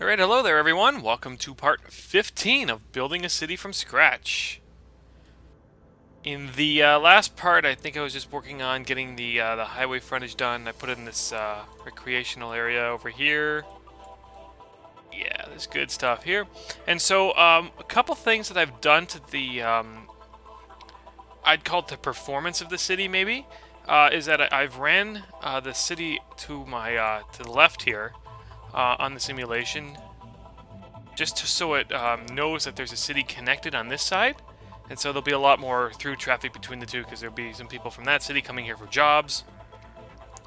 Alright, hello there everyone. Welcome to part 15 of building a city from scratch. In the last part, I think I was just working on getting the highway frontage done. I put in this recreational area over here. Yeah, there's good stuff here. And so, a couple things that I've done to the, I'd call it the performance of the city maybe, is that I've ran the city to my, to the left here on the simulation, so it knows that there's a city connected on this side. And so there'll be a lot more through traffic between the two because there'll be some people from that city coming here for jobs,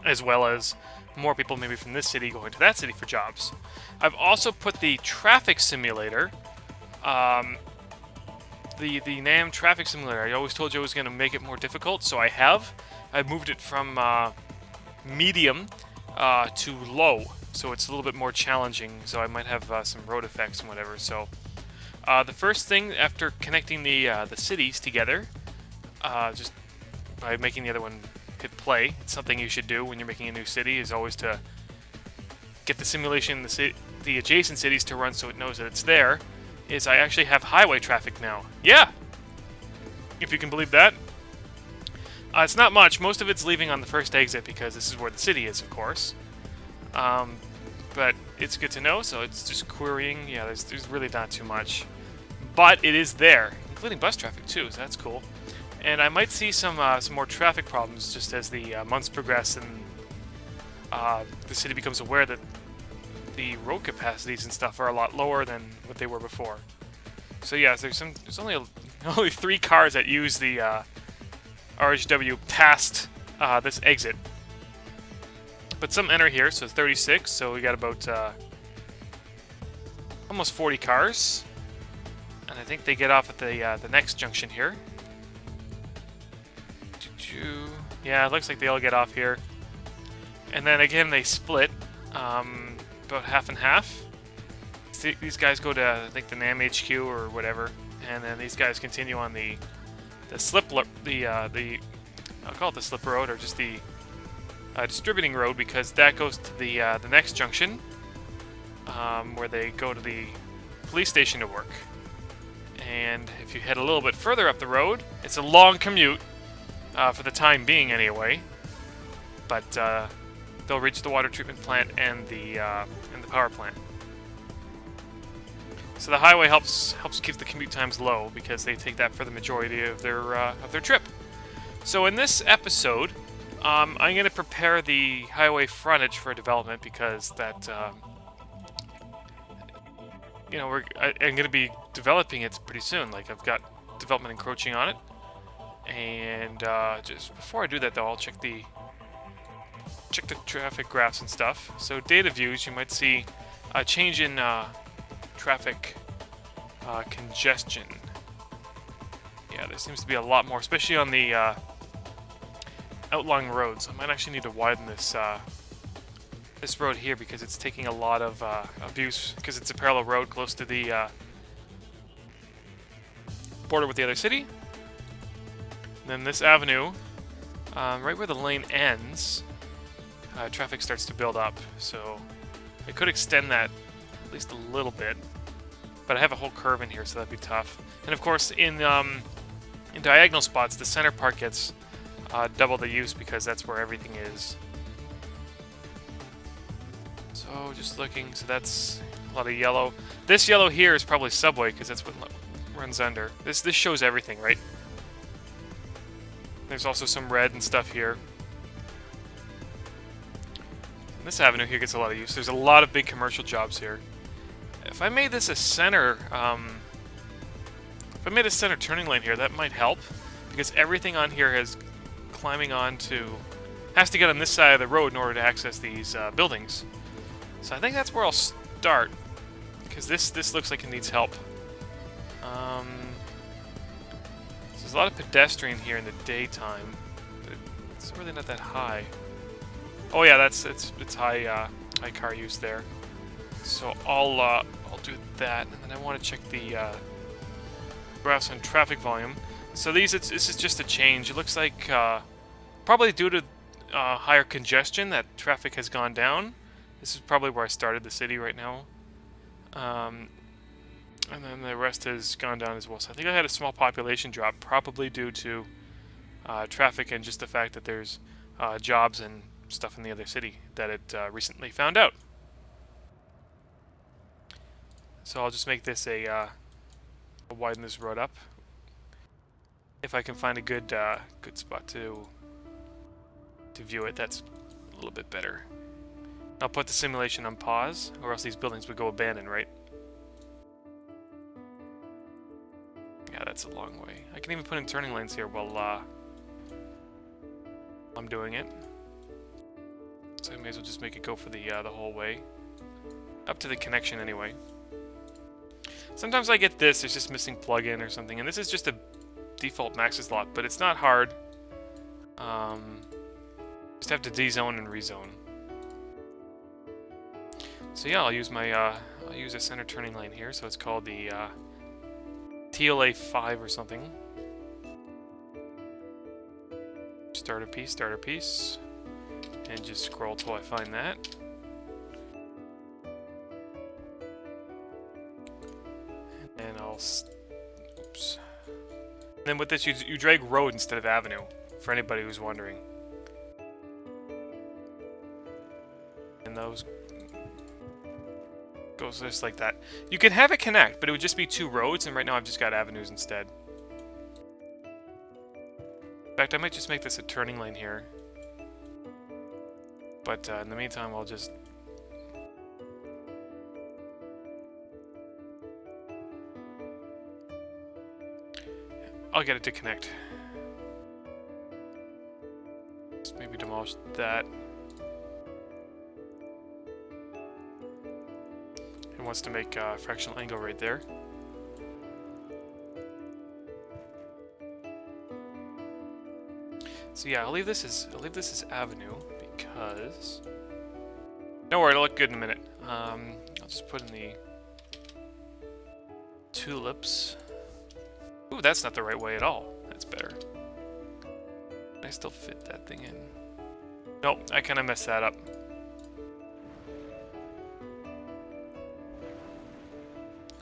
as well as more people maybe from this city going to that city for jobs. I've also put the traffic simulator, the NAM traffic simulator. I always told you I was going to make it more difficult, so I have. I've moved it from medium to low, so it's a little bit more challenging. So I might have some road effects and whatever. So the first thing after connecting the cities together, just by making the other one hit play, it's something you should do when you're making a new city, is always to get the simulation, the adjacent cities to run so it knows that it's there, is I actually have highway traffic now. Yeah! If you can believe that. It's not much. Most of it's leaving on the first exit because this is where the city is, of course. But it's good to know, so it's just querying. Yeah, there's really not too much. But it is there, including bus traffic too, so that's cool. And I might see some more traffic problems just as the months progress and the city becomes aware that the road capacities and stuff are a lot lower than what they were before. So yeah, there's only 3 cars that use the RHW past this exit. But some enter here, so 36, so we got about almost 40 cars. And I think they get off at the next junction here. Yeah, it looks like they all get off here. And then again, they split about half and half. These guys go to, I think, the NAM HQ or whatever, and then these guys continue on the I'll call it the slip road, or just the distributing road, because that goes to the next junction, where they go to the police station to work. And if you head a little bit further up the road, it's a long commute for the time being, anyway. But they'll reach the water treatment plant and the power plant. So the highway helps keep the commute times low because they take that for the majority of their trip. So in this episode, I'm going to prepare the highway frontage for development because that, I'm going to be developing it pretty soon. Like, I've got development encroaching on it. And just before I do that, though, I'll check the traffic graphs and stuff. So data views, you might see a change in traffic congestion. Yeah, there seems to be a lot more, especially on the outlying roads. I might actually need to widen this this road here because it's taking a lot of abuse because it's a parallel road close to the border with the other city. And then this avenue, right where the lane ends, traffic starts to build up. So I could extend that at least a little bit, but I have a whole curve in here, so that'd be tough. And of course, in diagonal spots, the center part gets double the use because that's where everything is. So just looking, so that's a lot of yellow. This yellow here is probably subway because that's what runs under. This shows everything, right? There's also some red and stuff here. And this avenue here gets a lot of use. There's a lot of big commercial jobs here. If I made this a center, if I made a center turning lane here, that might help because everything on here has has to get on this side of the road in order to access these buildings. So I think that's where I'll start because this looks like it needs help. So there's a lot of pedestrian here in the daytime, but it's really not that high. Oh yeah, it's high car use there. So I'll do that, and then I want to check the graphs on traffic volume. So this is just a change. It looks like probably due to higher congestion that traffic has gone down. This is probably where I started the city right now. And then the rest has gone down as well. So I think I had a small population drop, probably due to traffic and just the fact that there's jobs and stuff in the other city that it recently found out. So I'll just make this I'll widen this road up. If I can find a good good spot to view it, that's a little bit better. I'll put the simulation on pause, or else these buildings would go abandoned, right? Yeah, that's a long way. I can even put in turning lanes here while I'm doing it. So I may as well just make it go for the whole way. Up to the connection anyway. Sometimes I get this, it's just missing plug-in or something, and this is just a default maxes lot, but it's not hard. Just have to dezone and rezone. So yeah, I'll use my I'll use a center turning lane here. So it's called the TLA 5 or something. Start a piece, and just scroll till I find that. And I'll oops. And then with this, you drag road instead of avenue, for anybody who's wondering. And those goes just like that. You can have it connect, but it would just be 2 roads, and right now I've just got avenues instead. In fact, I might just make this a turning lane here. But in the meantime, I'll just... I'll get it to connect. Just maybe demolish that. It wants to make a fractional angle right there. So yeah, I'll leave this as avenue because don't worry, it'll look good in a minute. I'll just put in the tulips. Ooh, that's not the right way at all. That's better. Can I still fit that thing in? Nope, I kind of messed that up.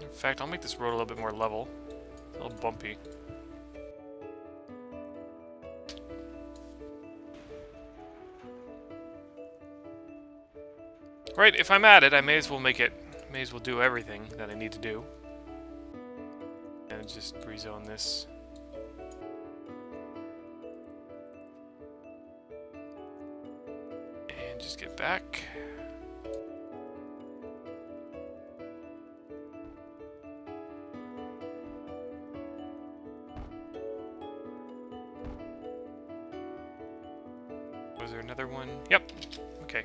In fact, I'll make this road a little bit more level. A little bumpy. Right, if I'm at it, I may as well do everything that I need to do. And just rezone this. And just get back. Was there another one? Yep. Okay.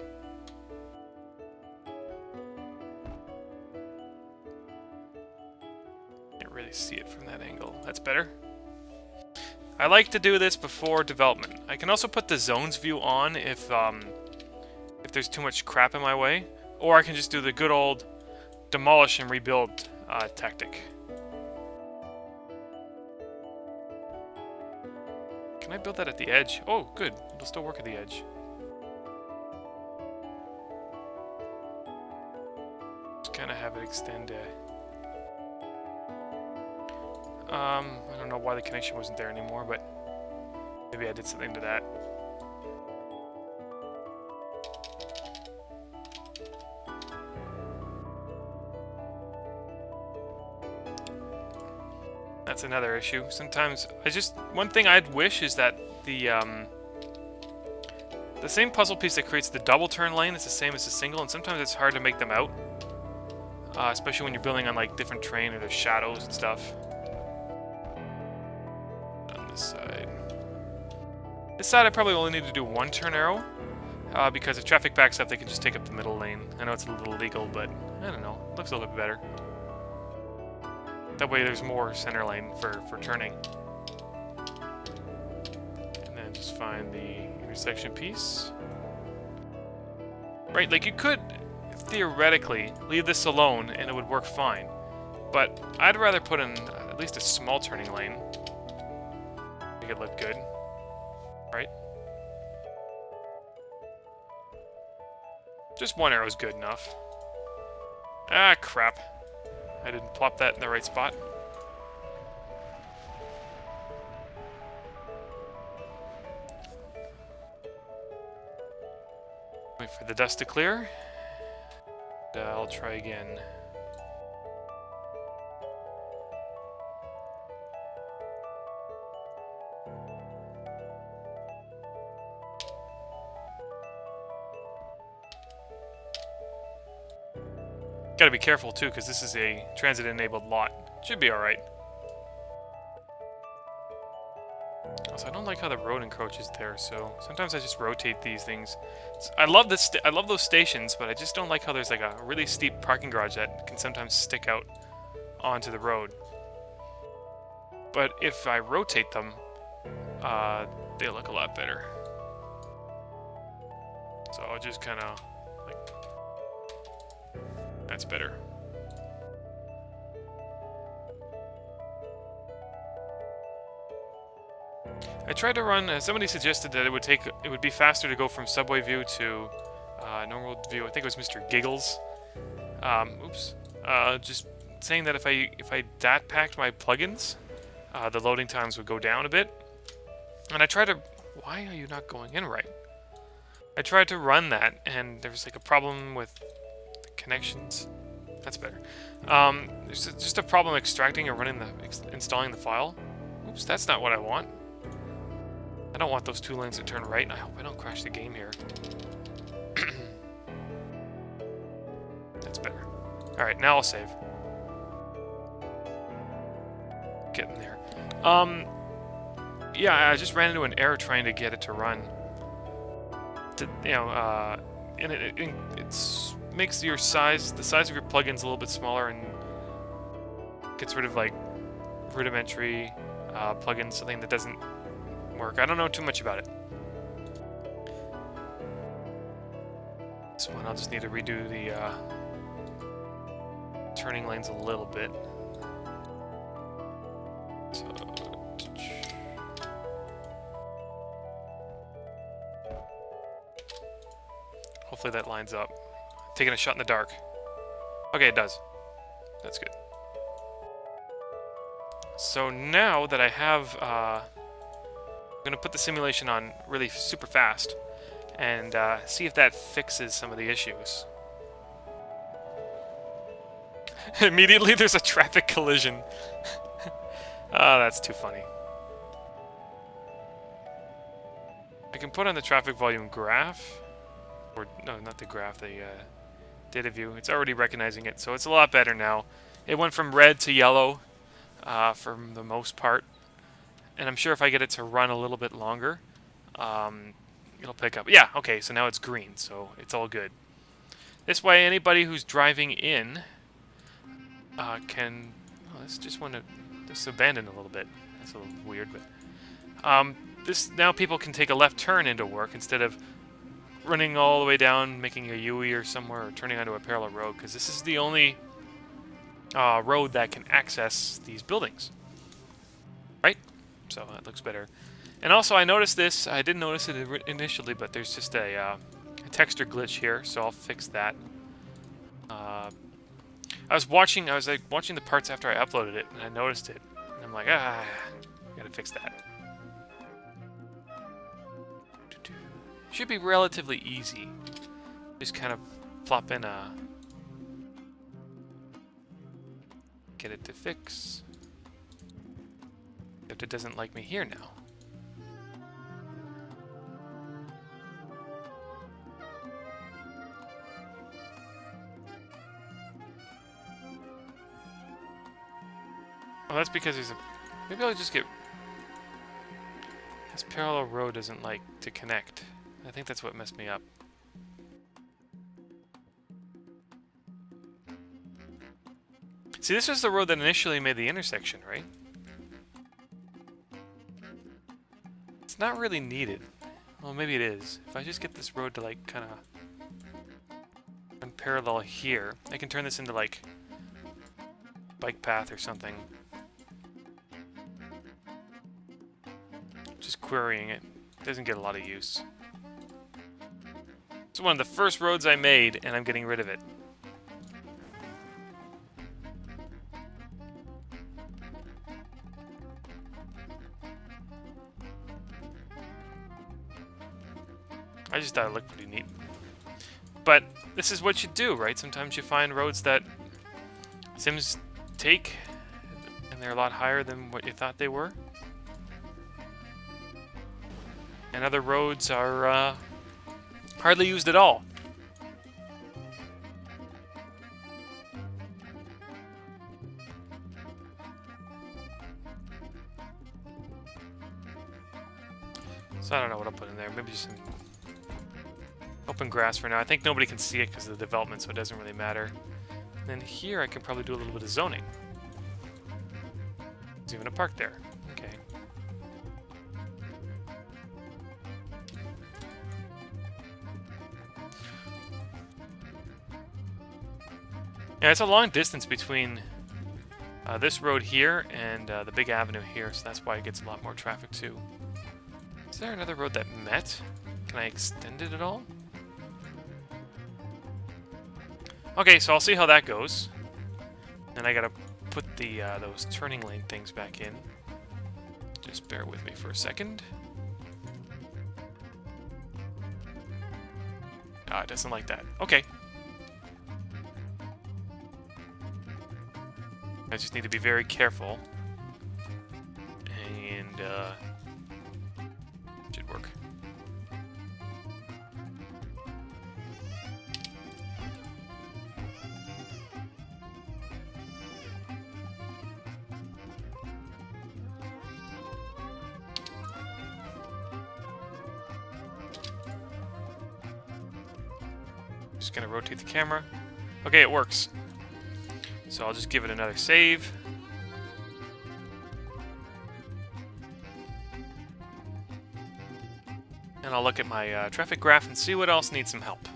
Can't really see it from that angle. That's better. I like to do this before development. I can also put the zones view on if there's too much crap in my way, or I can just do the good old demolish and rebuild tactic. Can I build that at the edge? Oh, good. It'll still work at the edge. Just kind of have it extend. I don't know why the connection wasn't there anymore, but maybe I did something to that. That's another issue. Sometimes one thing I'd wish is that the same puzzle piece that creates the double turn lane is the same as the single, and sometimes it's hard to make them out, especially when you're building on like different terrain or there's shadows and stuff. On this side. This side I probably only need to do 1 turn arrow, because if traffic backs up, they can just take up the middle lane. I know it's a little illegal, but I don't know. It looks a little bit better. That way there's more center lane for turning. And then just find the intersection piece. Right, like you could theoretically leave this alone and it would work fine. But I'd rather put in at least a small turning lane. Make it look good. Right? Just 1 arrow is good enough. Ah, crap. I didn't plop that in the right spot. Wait for the dust to clear. I'll try again. Gotta be careful too, because this is a transit-enabled lot. Should be alright. Also, I don't like how the road encroaches there, so sometimes I just rotate these things. I love this. I love those stations, but I just don't like how there's like a really steep parking garage that can sometimes stick out onto the road. But if I rotate them, they look a lot better. So I'll just kind of like, that's better. I tried to run. Somebody suggested that it would be faster to go from subway view to normal view. I think it was Mr. Giggles. Oops. Just saying that if I dat packed my plugins, the loading times would go down a bit. And I tried to. Why are you not going in right? I tried to run that, and there was like a problem with the connections. That's better. There's just a problem extracting or installing the file. Oops, that's not what I want. I don't want those two lanes to turn right, and I hope I don't crash the game here. That's better. Alright, now I'll save. Getting there. Yeah, I just ran into an error trying to get it to run. And it makes the size of your plugins a little bit smaller and gets rid of like rudimentary plugins, something that doesn't work. I don't know too much about it. This one I'll just need to redo the turning lanes a little bit. So, hopefully that lines up. Taking a shot in the dark. Okay, it does. That's good. So now that I have I'm going to put the simulation on really super fast and see if that fixes some of the issues. Immediately there's a traffic collision. Ah, that's too funny. I can put on the traffic volume graph. Or, no, not the graph, the data view. It's already recognizing it, so it's a lot better now. It went from red to yellow for the most part. And I'm sure if I get it to run a little bit longer, it'll pick up. Yeah, okay, so now it's green, so it's all good. This way, anybody who's driving in can... Oh, let's just want to just abandon a little bit. That's a little weird, but... now people can take a left turn into work instead of running all the way down, making a U-turn or somewhere, or turning onto a parallel road, because this is the only road that can access these buildings. Right? So that looks better. And also, I noticed this. I didn't notice it initially, but there's just a texture glitch here, so I'll fix that. I was watching the parts after I uploaded it, and I noticed it. And I'm like, gotta fix that. Should be relatively easy. Just kind of plop in a... Get it to fix. Except it doesn't like me here now. Oh, that's because there's a... Maybe I'll just get... This parallel road doesn't like to connect. I think that's what messed me up. See, this was the road that initially made the intersection, right? It's not really needed. Well, maybe it is. If I just get this road to, like, kind of run parallel here, I can turn this into, like, bike path or something. Just querying it. Doesn't get a lot of use. It's one of the first roads I made, and I'm getting rid of it. I just thought it looked pretty neat. But this is what you do, right? Sometimes you find roads that Sims take, and they're a lot higher than what you thought they were. And other roads are hardly used at all. So I don't know what I'll put in there. Maybe just some open grass for now. I think nobody can see it because of the development, so it doesn't really matter. And then here I can probably do a little bit of zoning. There's even a park there. Okay. Yeah, it's a long distance between this road here and the big avenue here, so that's why it gets a lot more traffic too. Is there another road that met? Can I extend it at all? Okay, so I'll see how that goes. And I gotta put the those turning lane things back in. Just bear with me for a second. Ah, it doesn't like that. Okay. I just need to be very careful. And, should work. Just gonna rotate the camera. Okay, it works. So I'll just give it another save. And I'll look at my traffic graph and see what else needs some help.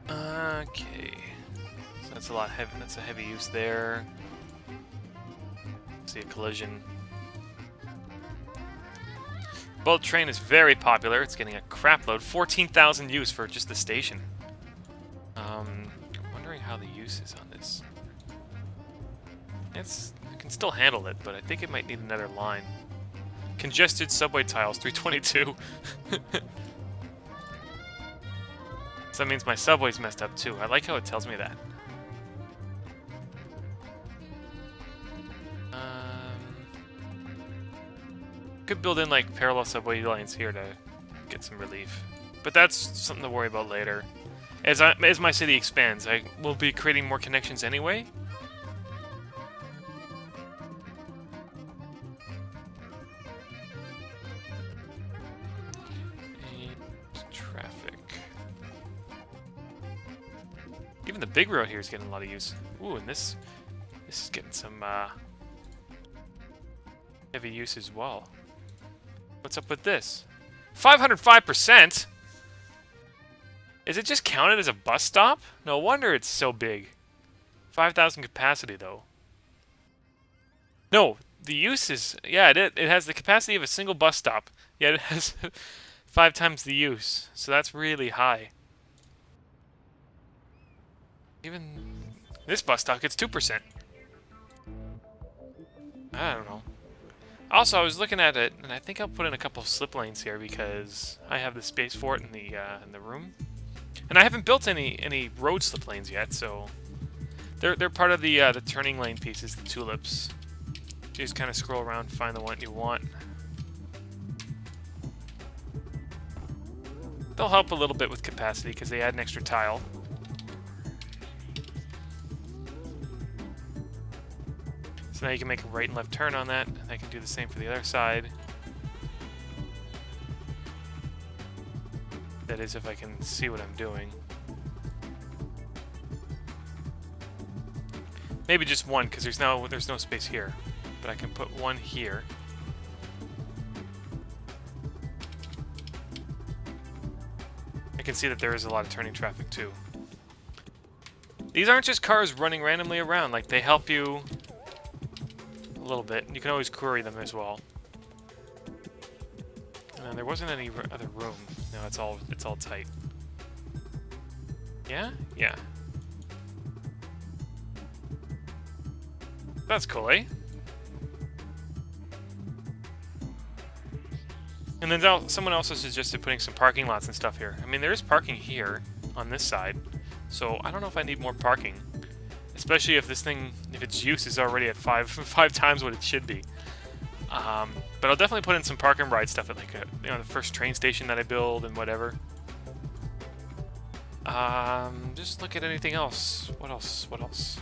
Okay. So that's a lot heavy. That's a heavy use there. See a collision. Bullet train is very popular. It's getting a crap load. 14,000 use for just the station. I'm wondering how the use is on this. I can still handle it, but I think it might need another line. Congested subway tiles, 322. So that means my subway's messed up too. I like how it tells me that. Could build in like parallel subway lines here to get some relief, but that's something to worry about later. As my city expands, I will be creating more connections anyway. And traffic. Even the big road here is getting a lot of use. Ooh, and this is getting some heavy use as well. What's up with this? 505%? Is it just counted as a bus stop? No wonder it's so big. 5,000 capacity, though. No, the use is... Yeah, it has the capacity of a single bus stop. Yet it has 5 times the use. So that's really high. Even this bus stop gets 2%. I don't know. Also, I was looking at it, and I think I'll put in a couple of slip lanes here because I have the space for it in the room, and I haven't built any road slip lanes yet, so they're part of the turning lane pieces, the tulips. You just kind of scroll around, find the one you want. They'll help a little bit with capacity because they add an extra tile. So now you can make a right and left turn on that, and I can do the same for the other side. That is, if I can see what I'm doing. Maybe just one, because there's no space here. But I can put one here. I can see that there is a lot of turning traffic too. These aren't just cars running randomly around, like they help you a little bit. You can always query them as well. And there wasn't any other room. No, it's all tight. Yeah? Yeah. That's cool, eh? And then someone also suggested putting some parking lots and stuff here. I mean, there is parking here on this side, so I don't know if I need more parking. Especially if this thing, if its use is already at five times what it should be. But I'll definitely put in some park and ride stuff at like the first train station that I build and whatever. Just look at anything else. What else? What else?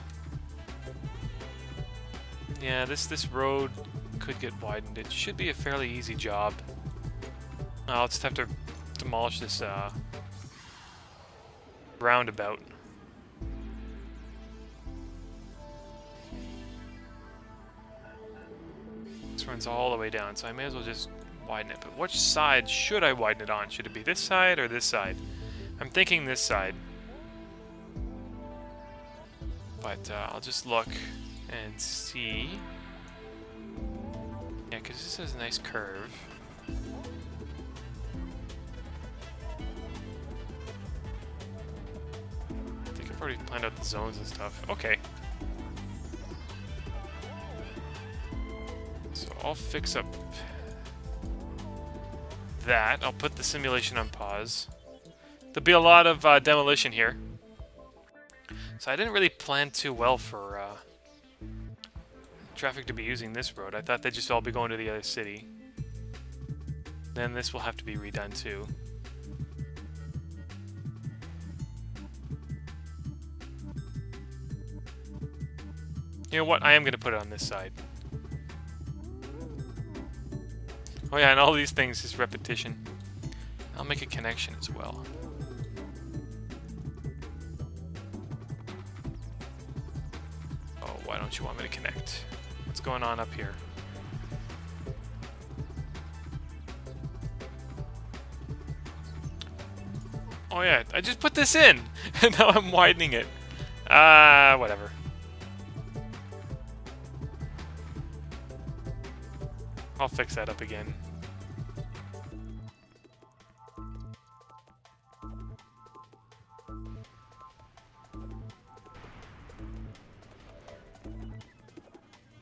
Yeah, this road could get widened. It should be a fairly easy job. I'll just have to demolish this roundabout. This runs all the way down, so I may as well just widen it. But which side should I widen it on? Should it be this side or this side? I'm thinking this side. But I'll just look and see. Yeah, because this has a nice curve. I think I've already planned out the zones and stuff. Okay. So I'll fix up that. I'll put the simulation on pause. There'll be a lot of demolition here. So I didn't really plan too well for traffic to be using this road. I thought they'd just all be going to the other city. Then this will have to be redone too. You know what? I am going to put it on this side. Oh yeah, and all these things is repetition. I'll make a connection as well. Oh, why don't you want me to connect? What's going on up here? Oh yeah, I just put this in, and now I'm widening it. Whatever. I'll fix that up again.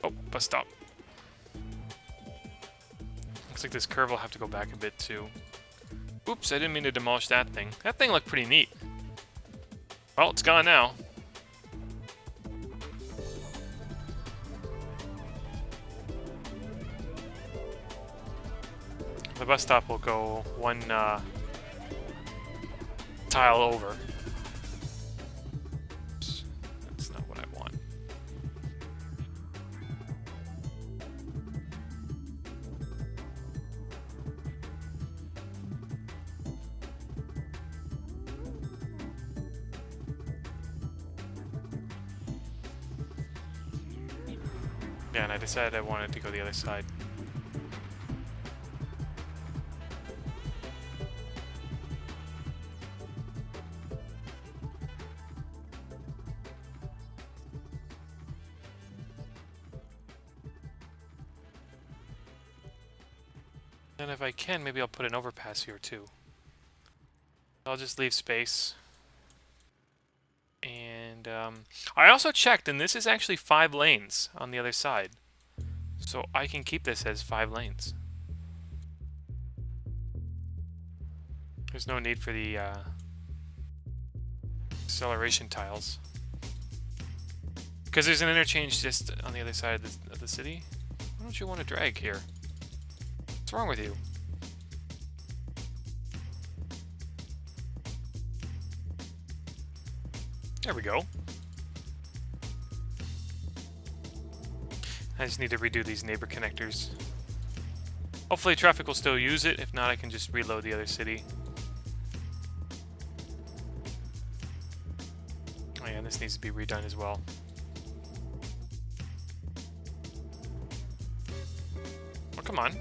Oh, bus stop. Looks like this curve will have to go back a bit too. Oops, I didn't mean to demolish that thing. That thing looked pretty neat. Well, it's gone now. The bus stop will go one tile over. Oops, that's not what I want. Yeah, and I decided I wanted to go the other side. And if I can, maybe I'll put an overpass here too. I'll just leave space. And I also checked, and this is actually 5 lanes on the other side. So I can keep this as 5 lanes. There's no need for the acceleration tiles. Because there's an interchange just on the other side of the city. Why don't you want to drag here? What's wrong with you? There we go. I just need to redo these neighbor connectors. Hopefully traffic will still use it. If not, I can just reload the other city. Oh yeah, and this needs to be redone as well. Oh, come on.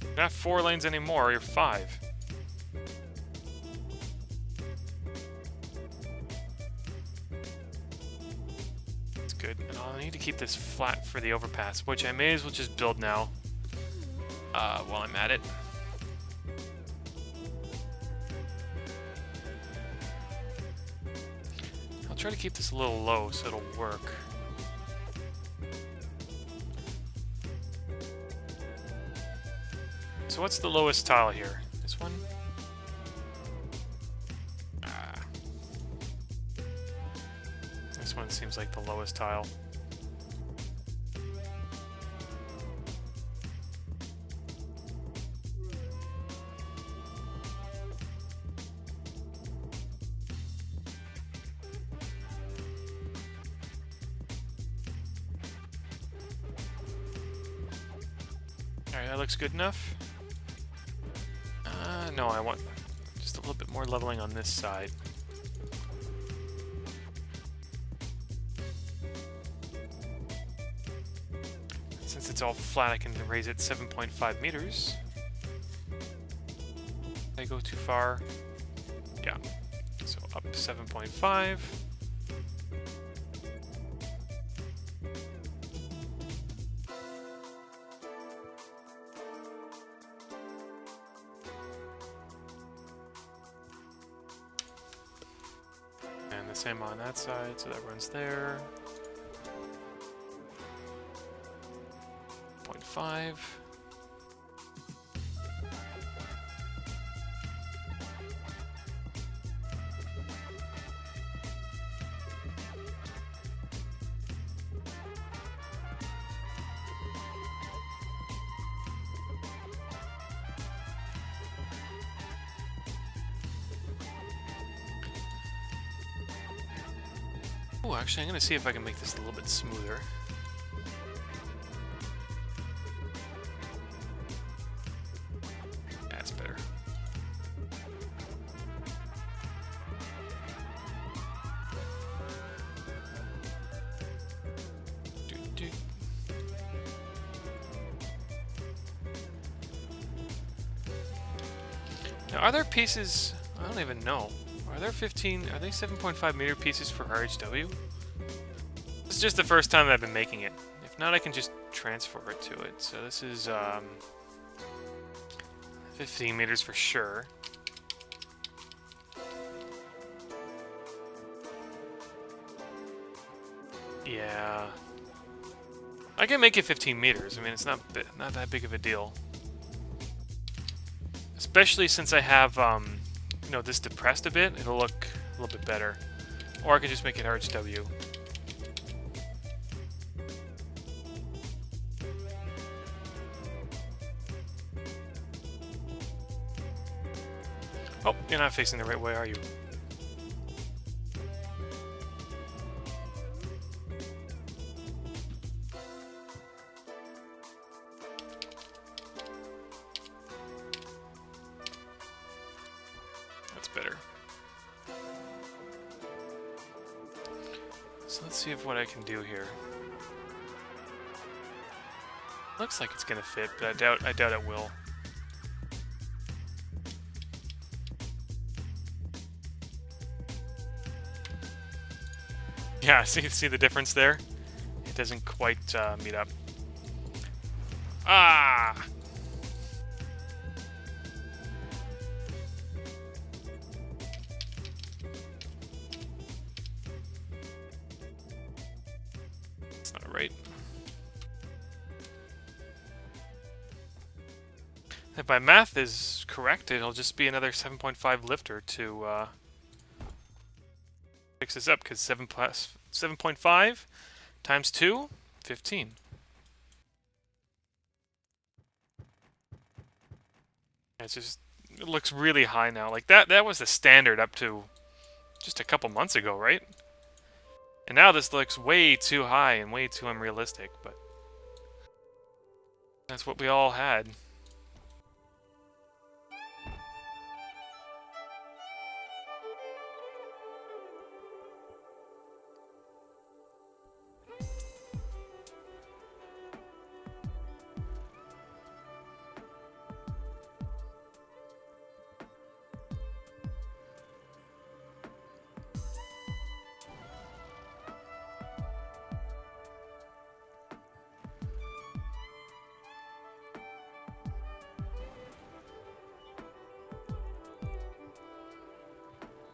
You're not 4 lanes anymore, you're 5. That's good. And I'll need to keep this flat for the overpass, which I may as well just build now while I'm at it. I'll try to keep this a little low so it'll work. So what's the lowest tile here? This one? Ah. This one seems like the lowest tile. Alright, that looks good enough. No, I want just a little bit more leveling on this side. Since it's all flat, I can raise it 7.5 meters. Did I go too far? Yeah. So up 7.5. And the same on that side, so that runs there. 0.5. Oh, actually, I'm going to see if I can make this a little bit smoother. That's better. Now, are there pieces? I don't even know. Are there 15? Are they 7.5 meter pieces for RHW? This is just the first time that I've been making it. If not, I can just transfer it to it. So this is 15 meters for sure. Yeah, I can make it 15 meters. I mean, it's not that big of a deal, especially since I have you know, this depressed a bit. It'll look a little bit better. Or I could just make it RHW. Oh, you're not facing the right way, are you? That's better. So let's see if what I can do here. Looks like it's gonna fit, but I doubt it will. Yeah, see the difference there? It doesn't quite meet up. Ah! That's not right. If my math is correct, it'll just be another 7.5 lifter to fix this up, because 7 plus 7.5 times 2, 15. It's just, it looks really high now. Like that was the standard up to just a couple months ago, right? And now this looks way too high and way too unrealistic, but that's what we all had.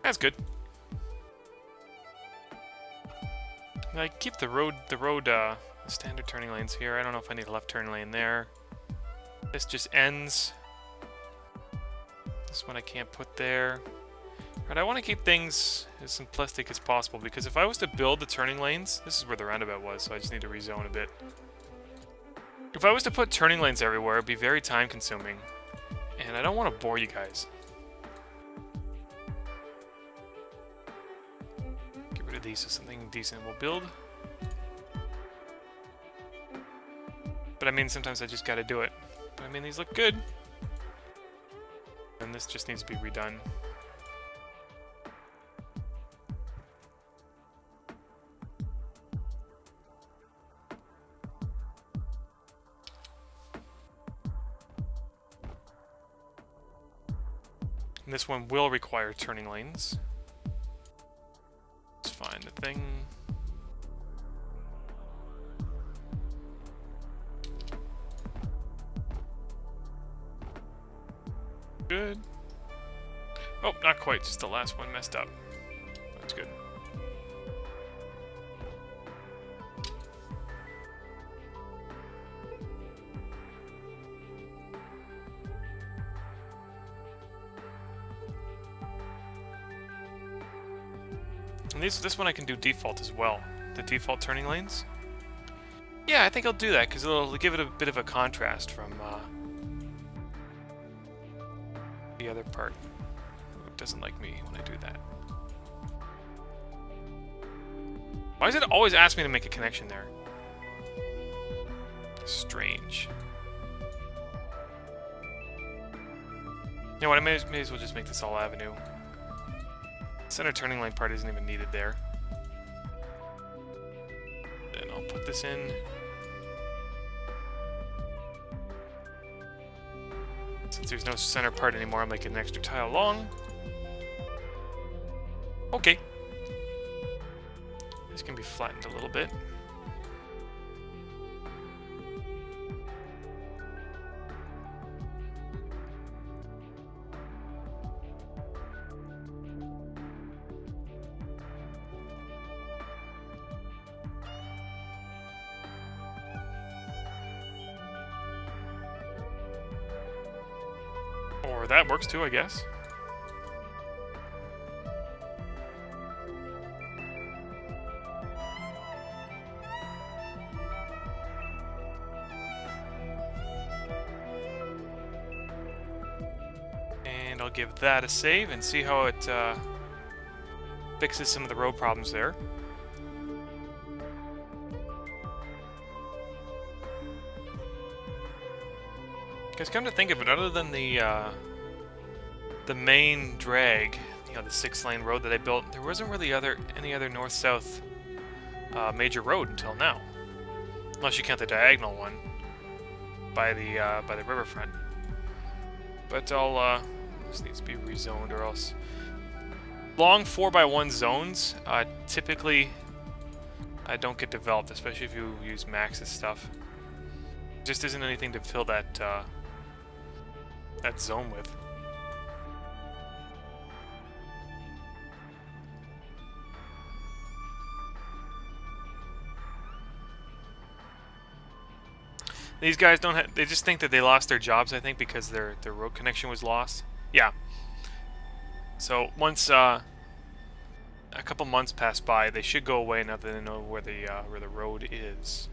That's good. I keep the standard turning lanes here. I don't know if I need a left turn lane there. This just ends. This one I can't put there. Right, I want to keep things as simplistic as possible, because if I was to build the turning lanes, this is where the roundabout was, so I just need to rezone a bit. If I was to put turning lanes everywhere, it'd be very time consuming, and I don't want to bore you guys. Get rid of these so something decent will build. But I mean, sometimes I just gotta do it. But I mean, these look good. And this just needs to be redone. And this one will require turning lanes. Let's find the thing. Good. Oh, not quite. Just the last one messed up. That's good. And this one I can do default as well. The default turning lanes. Yeah, I think I'll do that because it'll give it a bit of a contrast from the other part. It doesn't like me when I do that. Why does it always ask me to make a connection there? Strange. You know what, I may as well just make this all avenue. Center turning lane part isn't even needed there. Then I'll put this in. Since there's no center part anymore, I'll make an extra tile long. Okay. This can be flattened a little bit. Or that works too, I guess. And I'll give that a save and see how it fixes some of the road problems there. Because come to think of it, other than the main drag, you know, the 6-lane road that I built, there wasn't really any other north-south major road until now, unless you count the diagonal one by the riverfront. But this needs to be rezoned, or else long 4x1 zones typically don't get developed, especially if you use Max's stuff. There just isn't anything to fill that zone with. These guys don't have, they just think that they lost their jobs, I think, because their road connection was lost. Yeah. So once a couple months pass by, they should go away now that they know where the road is.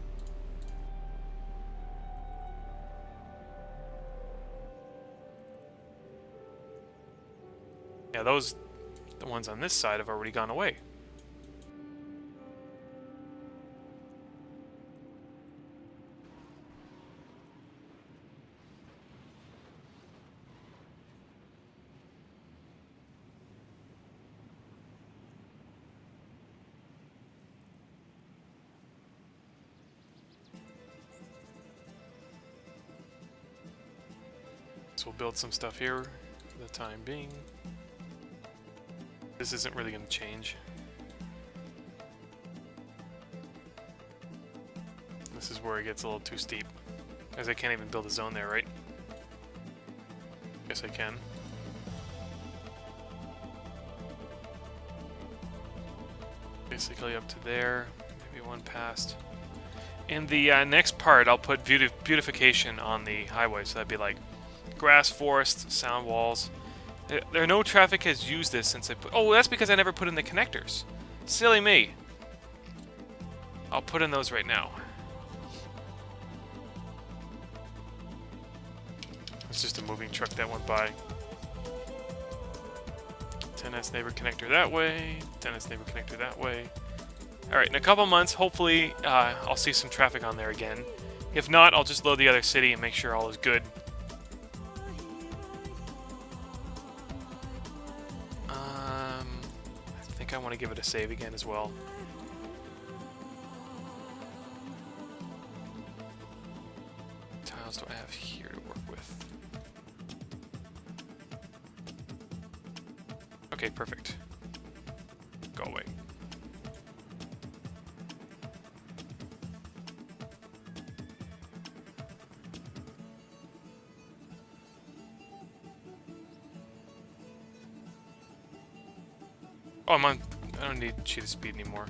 Yeah, the ones on this side have already gone away. So we'll build some stuff here for the time being. This isn't really going to change. This is where it gets a little too steep. Because I can't even build a zone there, right? Guess I can. Basically up to there. Maybe one past. In the next part, I'll put beautification on the highway, so that'd be like grass, forest, sound walls. There no traffic has used this since I put... Oh, that's because I never put in the connectors. Silly me. I'll put in those right now. It's just a moving truck that went by. 10S neighbor connector that way. 10S neighbor connector that way. Alright, in a couple months, hopefully, I'll see some traffic on there again. If not, I'll just load the other city and make sure all is good. I think I want to give it a save again as well. What tiles do I have here to work with? Okay, perfect. Go away. Oh, I don't need cheetah speed anymore.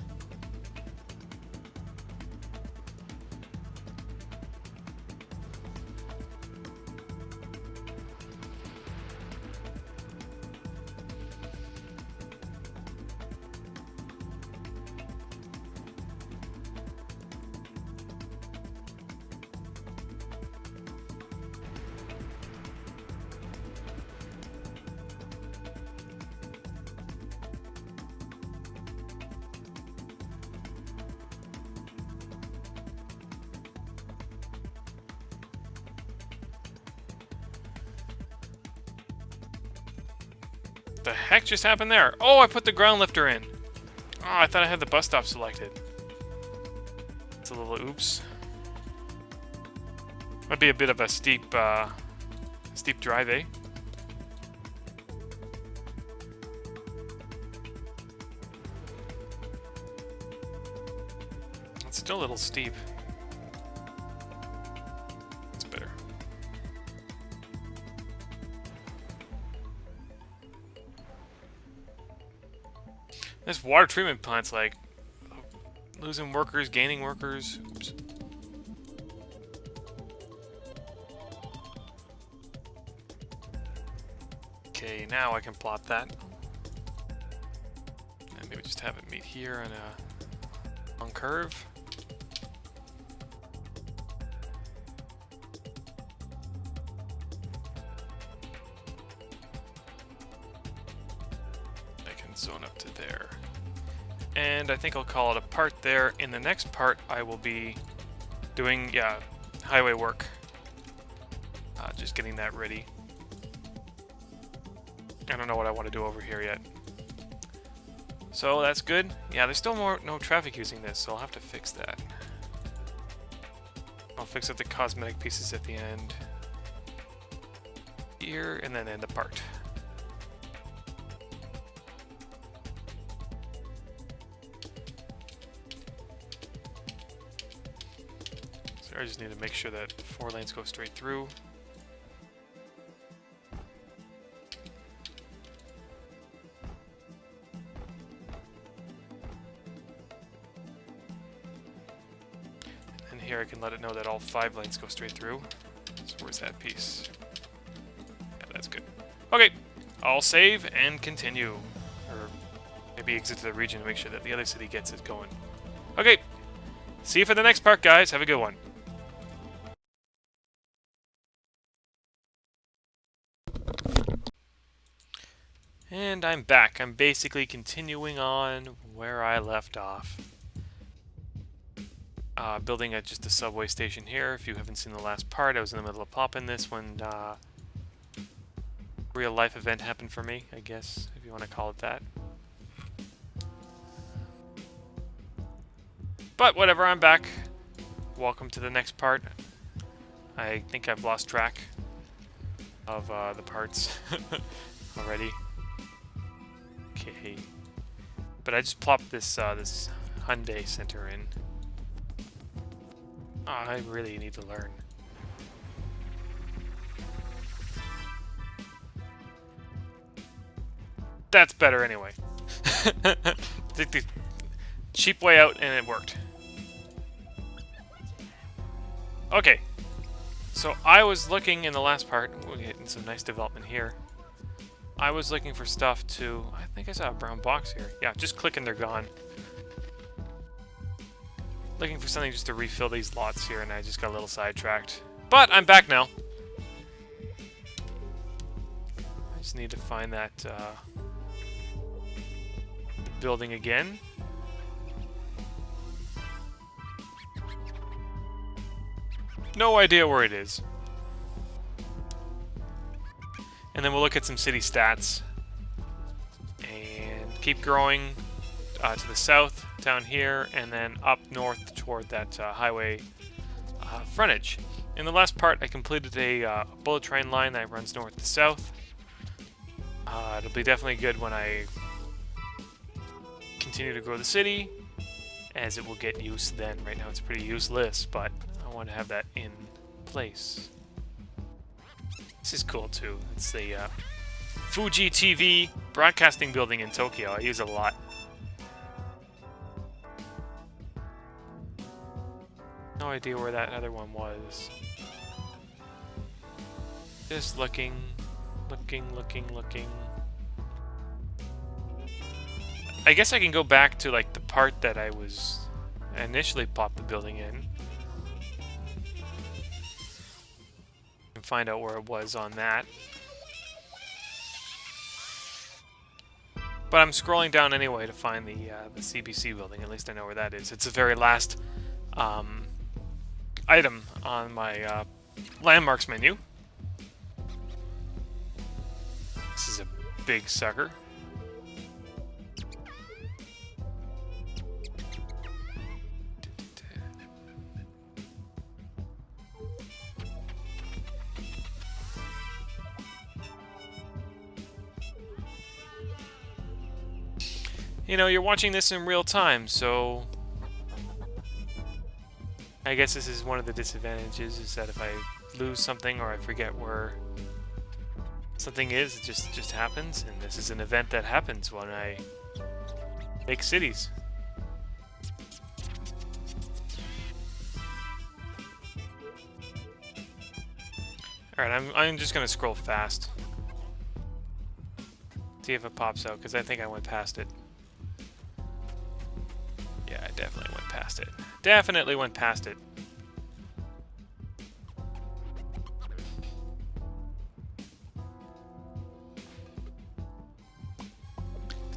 The heck just happened there? Oh, I put the ground lifter in. Oh, I thought I had the bus stop selected. It's a little oops. Might be a bit of a steep drive, eh? It's still a little steep. It's better. This water treatment plant's like losing workers, gaining workers. Oops. Okay, now I can plot that. And maybe just have it meet here on a long curve. I can zone up to there. And I think I'll call it a part there. In the next part, I will be doing, yeah, highway work. Just getting that ready. I don't know what I want to do over here yet. So that's good. Yeah, there's still no traffic using this, so I'll have to fix that. I'll fix up the cosmetic pieces at the end. Here, and then end the part. I just need to make sure that 4 lanes go straight through. And here I can let it know that all 5 lanes go straight through. So where's that piece? Yeah, that's good. Okay, I'll save and continue. Or maybe exit to the region to make sure that the other city gets it going. Okay, see you for the next part, guys. Have a good one. And I'm back. I'm basically continuing on where I left off. Building just a subway station here. If you haven't seen the last part, I was in the middle of popping this when real life event happened for me, I guess, if you want to call it that. But whatever, I'm back. Welcome to the next part. I think I've lost track of the parts already. Okay, but I just plopped this this Hyundai Center in. Oh, I really need to learn. That's better anyway. The cheap way out, and it worked. Okay. So I was looking in the last part. We're getting some nice development here. I was looking for stuff to... I think I saw a brown box here. Yeah, just click and they're gone. Looking for something just to refill these lots here, and I just got a little sidetracked. But I'm back now. I just need to find that building again. No idea where it is. And then we'll look at some city stats. And keep growing to the south, down here, and then up north toward that highway frontage. In the last part, I completed a bullet train line that runs north to south. It'll be definitely good when I continue to grow the city, as it will get use then. Right now it's pretty useless, but I want to have that in place. This is cool too. It's the Fuji TV broadcasting building in Tokyo. I use it a lot. No idea where that other one was. Just looking. I guess I can go back to like the part that I initially popped the building in. And find out where it was on that. But I'm scrolling down anyway to find the CBC building. At least I know where that is. It's the very last item on my landmarks menu. This is a big sucker. You know, you're watching this in real time, so I guess this is one of the disadvantages, is that if I lose something or I forget where something is, it just happens, and this is an event that happens when I make cities. Alright, I'm just gonna scroll fast. See if it pops out, because I think I went past it. Yeah, I definitely went past it. Definitely went past it.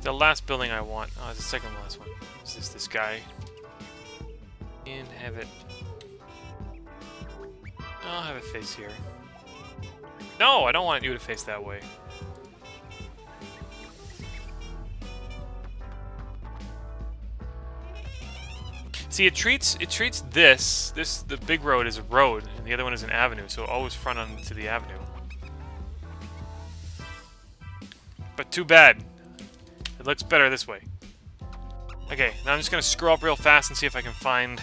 The last building I want... Oh, it's the second last one. Is this guy? Inhabit. I'll have it face here. No, I don't want you to face that way. See, it treats the big road as a road, and the other one is an avenue, so always front onto the avenue. But too bad. It looks better this way. Okay, now I'm just gonna scroll up real fast and see if I can find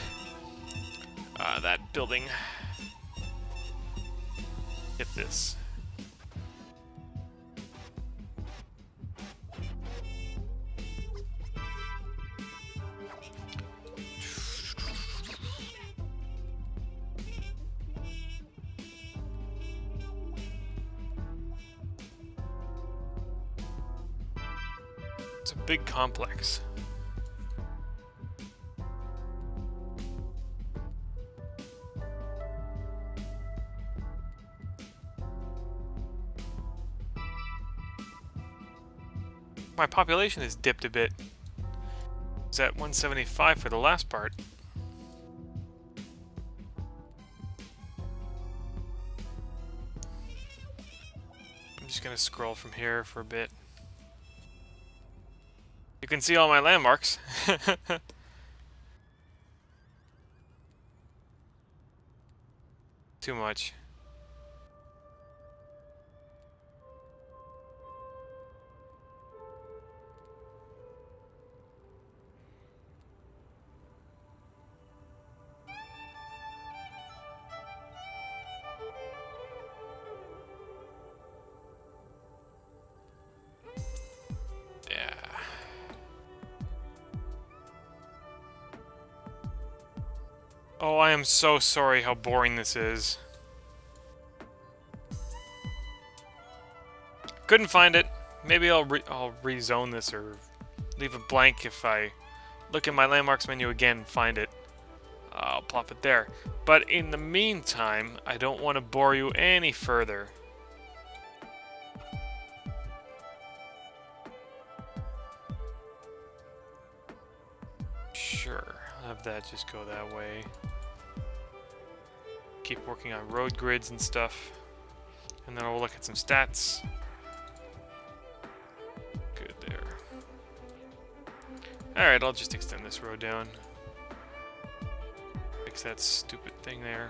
that building. Get this. It's a big complex. My population has dipped a bit. It's at 175 for the last part. I'm just gonna scroll from here for a bit. You can see all my landmarks. Too much. Oh, I am so sorry how boring this is. Couldn't find it. Maybe I'll rezone this or leave it blank if I look at my landmarks menu again and find it. I'll plop it there. But in the meantime, I don't want to bore you any further. Sure, I'll have that just go that way. Keep working on road grids and stuff. And then I'll look at some stats. Good there. Alright, I'll just extend this road down. Fix that stupid thing there.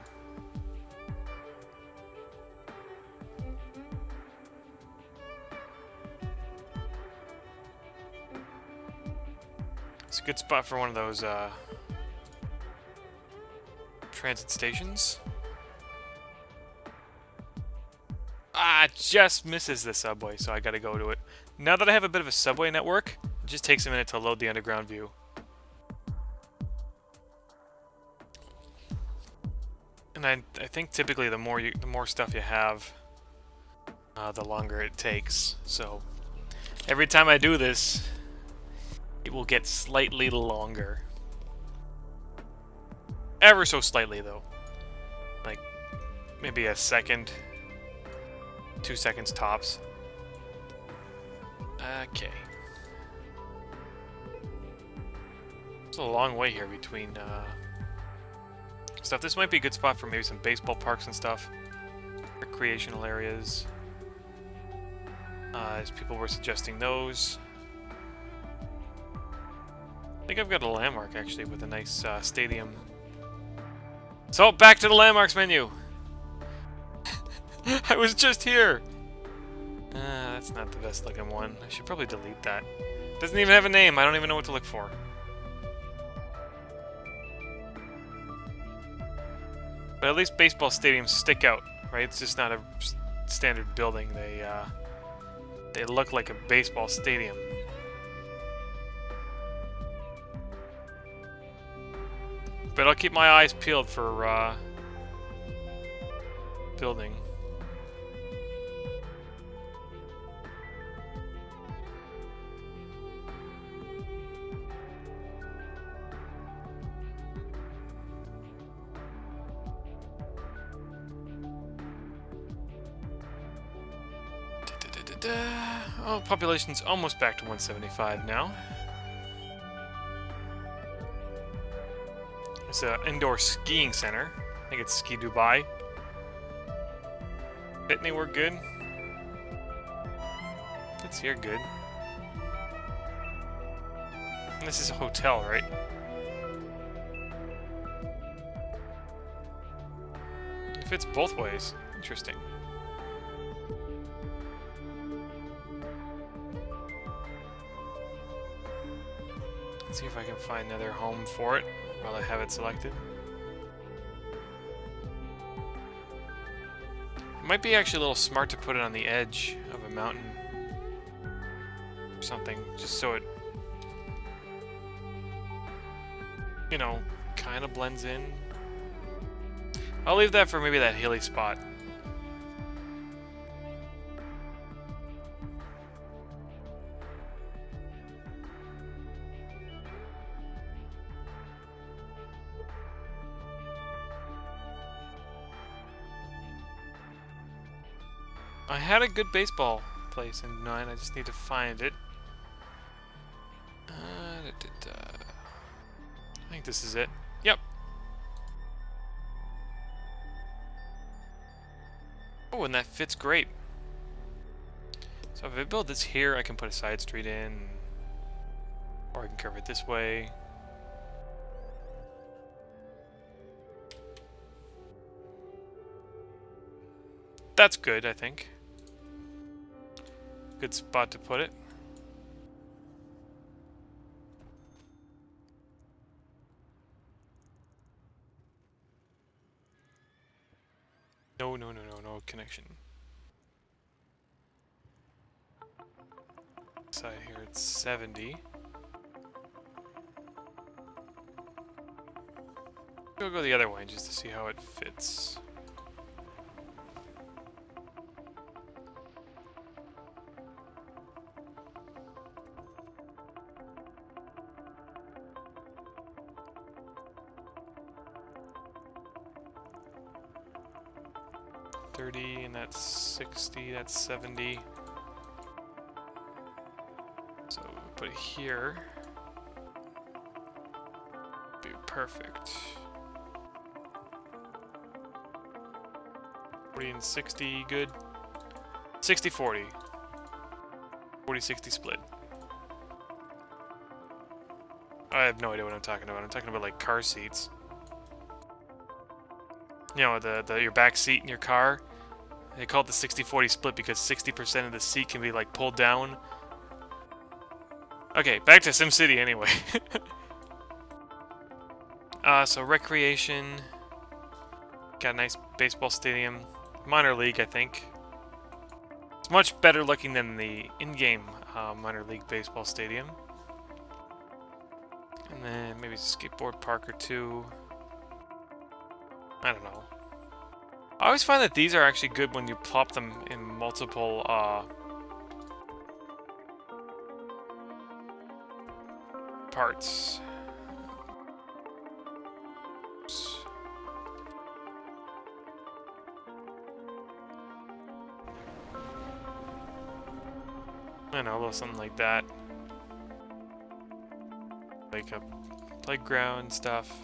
It's a good spot for one of those transit stations. Ah, just misses the subway, so I gotta go to it. Now that I have a bit of a subway network, it just takes a minute to load the underground view. And I think typically the more stuff you have, the longer it takes. So every time I do this, it will get slightly longer. Ever so slightly, though. Like, maybe a second. 2 seconds tops. Okay. It's a long way here between stuff. This might be a good spot for maybe some baseball parks and stuff. Recreational areas. As people were suggesting those. I think I've got a landmark, actually, with a nice stadium. So, back to the landmarks menu! I was just here! That's not the best looking one. I should probably delete that. Doesn't even have a name. I don't even know what to look for. But at least baseball stadiums stick out, right? It's just not a standard building. They look like a baseball stadium. But I'll keep my eyes peeled for building. Oh, population's almost back to 175 now. It's an indoor skiing center. I think it's Ski Dubai. Pitney, we're good. It's here good. And this is a hotel, right? It fits both ways. Interesting. Let's see if I can find another home for it while I have it selected. It might be actually a little smart to put it on the edge of a mountain or something, just so it, you know, kind of blends in. I'll leave that for maybe that hilly spot. I had a good baseball place in 9, I just need to find it. I think this is it. Yep. Oh, and that fits great. So if I build this here, I can put a side street in. Or I can curve it this way. That's good, I think. Good spot to put it. No connection. Side here, it's 70. We'll go the other way just to see how it fits. And that's 60, that's 70. So we'll put it here. Be perfect. 40 and 60, good. 60-40. 40-60 split. I have no idea what I'm talking about. I'm talking about like car seats. You know, your back seat in your car. They call it the 60-40 split because 60% of the seat can be like pulled down. Okay, back to SimCity anyway. So recreation. Got a nice baseball stadium. Minor league, I think. It's much better looking than the in-game minor league baseball stadium. And then maybe a skateboard park or two. I don't know. I always find that these are actually good when you plop them in multiple parts. Oops. I don't know, a little something like that. Like a playground stuff.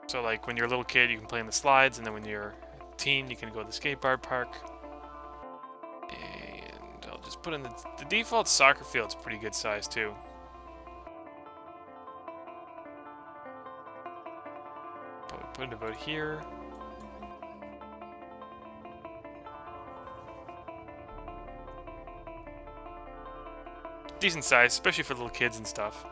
So like when you're a little kid you can play in the slides, and then when you're a teen you can go to the skateboard park. And I'll just put in the default soccer field's pretty good size too. Probably put it about here. Decent size, especially for little kids and stuff.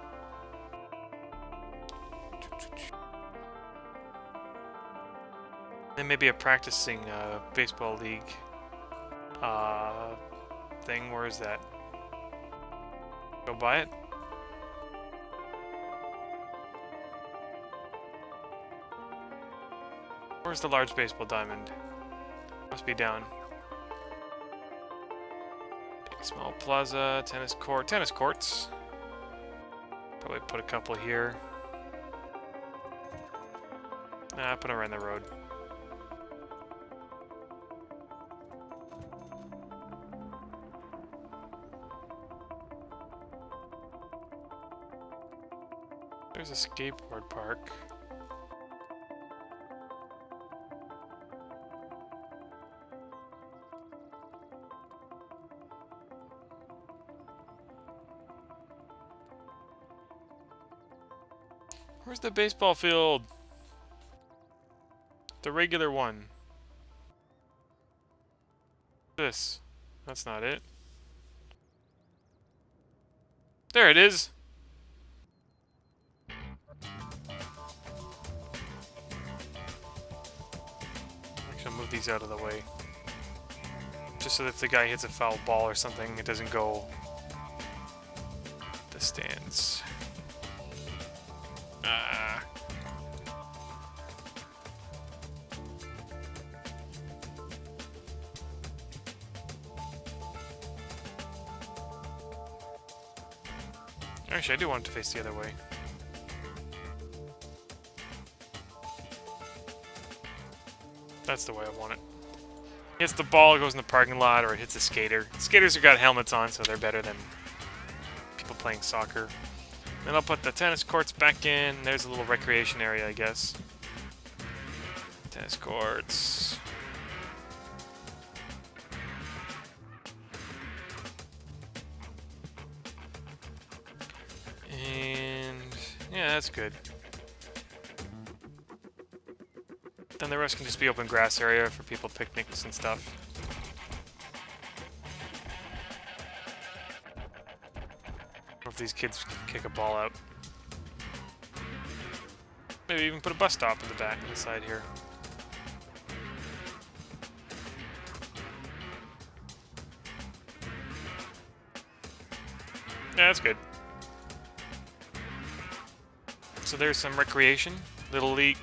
Then maybe a practicing baseball league thing. Where is that? Go buy it. Where's the large baseball diamond? Must be down. Big small plaza, tennis courts. Probably put a couple here. Nah, put them around the road. There's a skateboard park. Where's the baseball field? The regular one. This. That's not it. There it is. Actually, I'll move these out of the way. Just so that if the guy hits a foul ball or something, it doesn't go the stands. Actually, I do want it to face the other way. That's the way I want it. Hits the ball, it goes in the parking lot, or it hits a skater. Skaters have got helmets on, so they're better than people playing soccer. Then I'll put the tennis courts back in. There's a little recreation area, I guess. Tennis courts. And yeah, that's good. Then the rest can just be open grass area for people picnics and stuff. Or if these kids can kick a ball out. Maybe even put a bus stop in the back, on the side here. Yeah, that's good. so there's some recreation, Little League,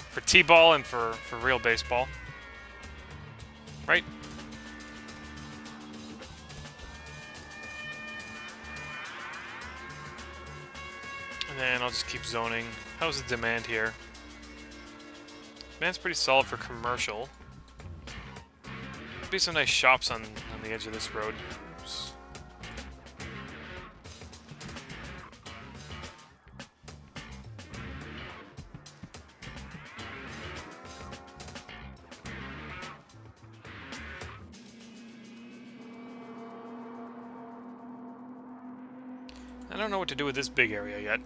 for T-ball and for real baseball. Right? And then I'll just keep zoning. How's the demand here? Demand's pretty solid for commercial. Be some nice shops on the edge of this road. Oops. I don't know what to do with this big area yet.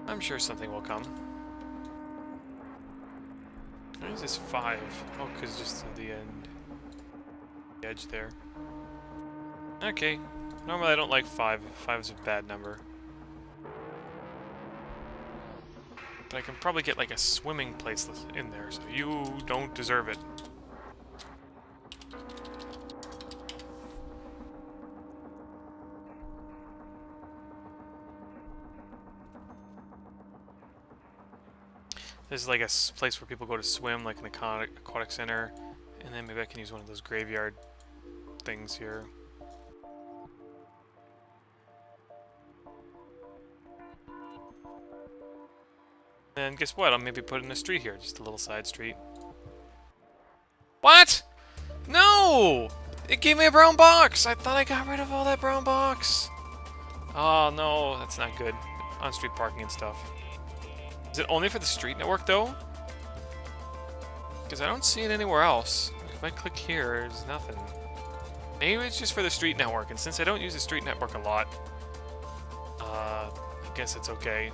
I'm sure something will come. Why is this 5? Oh, because just at the end. The edge there. Okay. Normally I don't like 5. 5 is a bad number. But I can probably get like a swimming place in there, so you don't deserve it. This is like a place where people go to swim, like an aquatic center. And then maybe I can use one of those graveyard things here. And guess what? I'll maybe put in a street here, just a little side street. What? No! It gave me a brown box! I thought I got rid of all that brown box. Oh no, that's not good. On-street parking and stuff. Is it only for the street network, though? Because I don't see it anywhere else. If I click here, there's nothing. Maybe it's just for the street network, and since I don't use the street network a lot, I guess it's okay.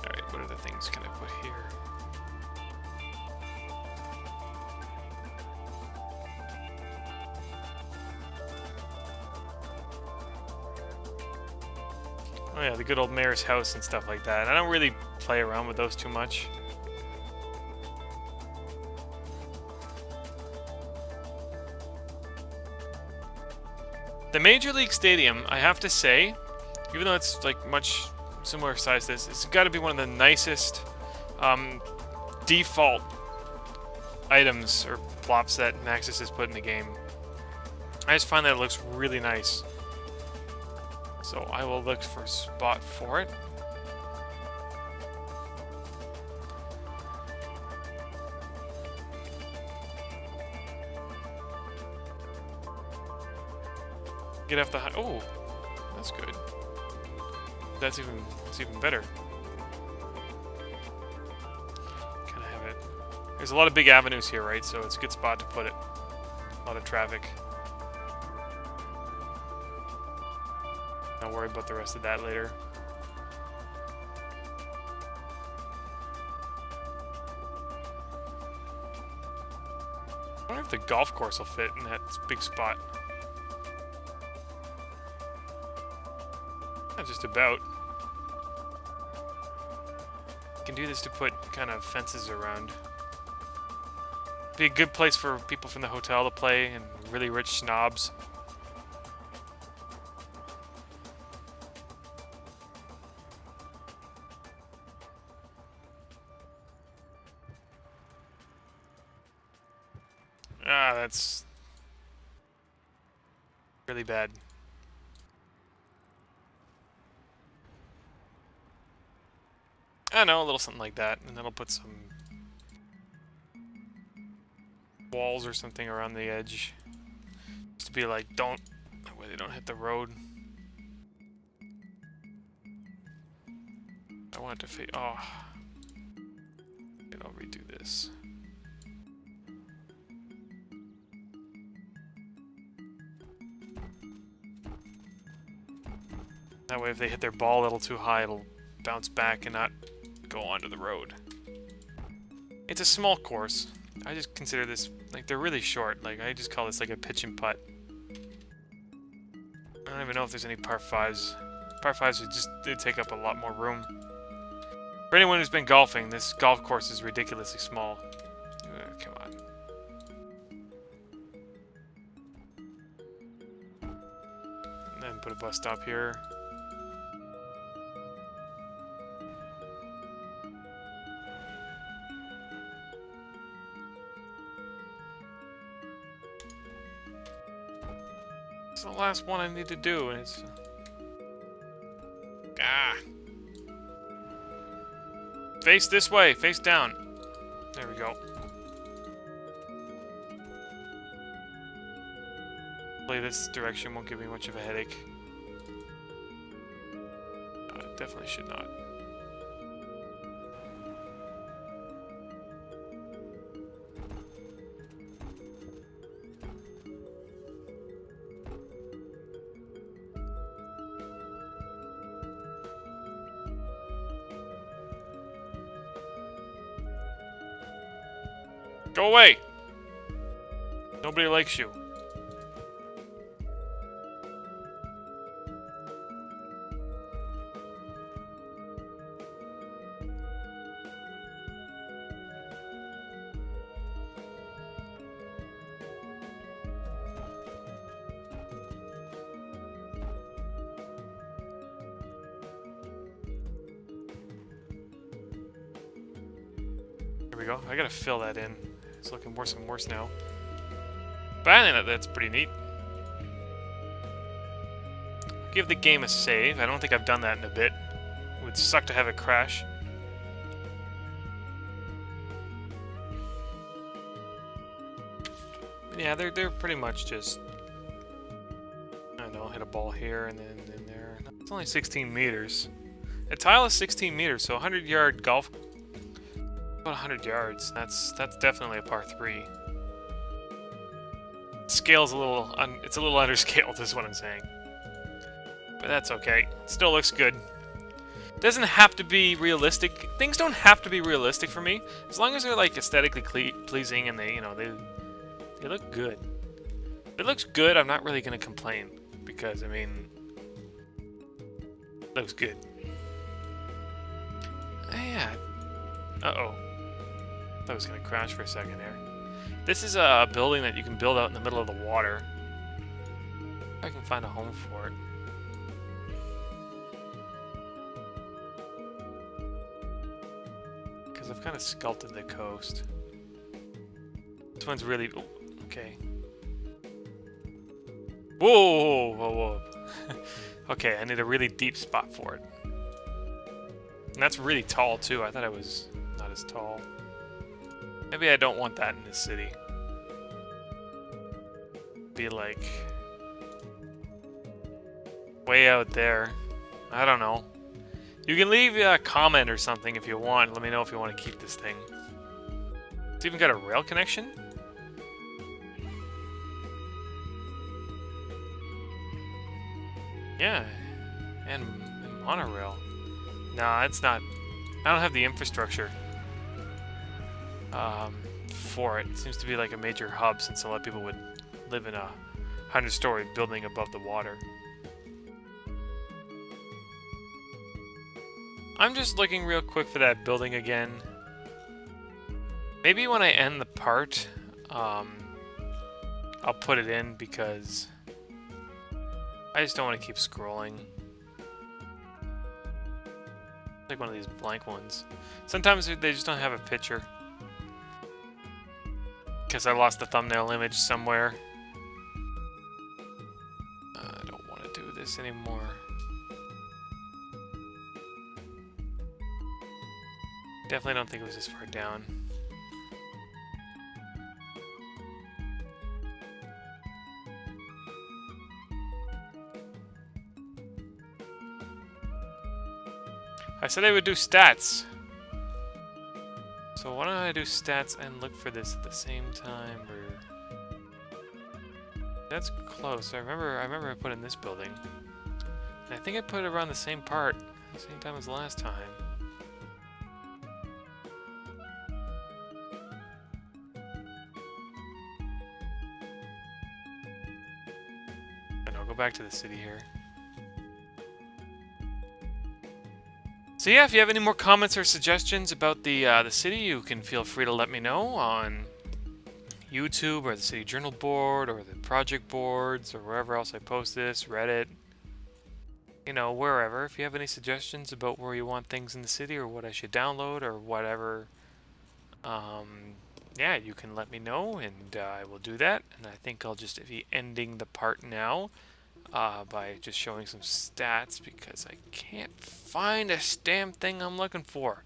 Alright, what other things can I put here? Oh yeah, the good old mayor's house and stuff like that. I don't really play around with those too much. The Major League Stadium, I have to say, even though it's like much similar size to this, it's got to be one of the nicest default items or plops that Maxis has put in the game. I just find that it looks really nice. So I will look for a spot for it. Get off the high. Oh, that's good. That's even better. Kind of have it. There's a lot of big avenues here, right? So it's a good spot to put it. A lot of traffic. Don't worry about the rest of that later. I wonder if the golf course will fit in that big spot. Not just about. You can do this to put kind of fences around. Be a good place for people from the hotel to play and really rich snobs. Ah, that's really bad. I don't know, a little something like that, and then I'll put some walls or something around the edge. Just to be like, that way they don't hit the road. I want it to fade. Oh. I'll redo this. That way if they hit their ball a little too high, it'll bounce back and not go onto the road. It's a small course. I just consider this, like, they're really short. Like, I just call this like a pitch and putt. I don't even know if there's any par 5s. Par 5s they take up a lot more room. For anyone who's been golfing, this golf course is ridiculously small. Come on. put a bus stop here. It's the last one I need to do, and it's... Face this way, face down. There we go. Hopefully this direction won't give me much of a headache. It definitely should not. Go away! Nobody likes you. There we go. I gotta fill that in. It's looking worse and worse now. But I think that's pretty neat. Give the game a save. I don't think I've done that in a bit. It would suck to have it crash. Yeah, they're pretty much just... I don't know, hit a ball here and then in there. It's only 16 meters. A tile is 16 meters, so a 100-yard golf... About 100 yards. That's definitely a par 3. Scale's a little... it's a little underscaled, is what I'm saying. But that's okay. Still looks good. Doesn't have to be realistic. Things don't have to be realistic for me. As long as they're, like, aesthetically pleasing and they, you know, they look good. If it looks good, I'm not really going to complain. Because, I mean... It looks good. Yeah. Uh-oh. I thought it was going to crash for a second there. This is a building that you can build out in the middle of the water. If I can find a home for it. Because I've kind of sculpted the coast. This one's really... Oh, okay. Whoa, whoa, whoa. Okay, I need a really deep spot for it. And that's really tall, too. I thought it was not as tall. Maybe I don't want that in this city. Be like... way out there. I don't know. You can leave a comment or something if you want. Let me know if you want to keep this thing. It's even got a rail connection? Yeah. And monorail. No, it's not. I don't have the infrastructure for it. It seems to be like a major hub since a lot of people would live in a 100-story building above the water. I'm just looking real quick for that building again. Maybe when I end the part, I'll put it in because I just don't want to keep scrolling. Like one of these blank ones. Sometimes they just don't have a picture. Because I lost the thumbnail image somewhere. I don't want to do this anymore. Definitely don't think it was this far down. I said I would do stats. So why don't I do stats and look for this at the same time? Or... That's close. I remember I put in this building. And I think I put it around the same part, the same time as last time. And I'll go back to the city here. So yeah, if you have any more comments or suggestions about the city, you can feel free to let me know on YouTube or the City Journal board or the project boards or wherever else I post this, Reddit, you know, wherever. If you have any suggestions about where you want things in the city or what I should download or whatever, yeah, you can let me know and I will do that. And I think I'll just be ending the part now by just showing some stats because I can't find a damn thing I'm looking for.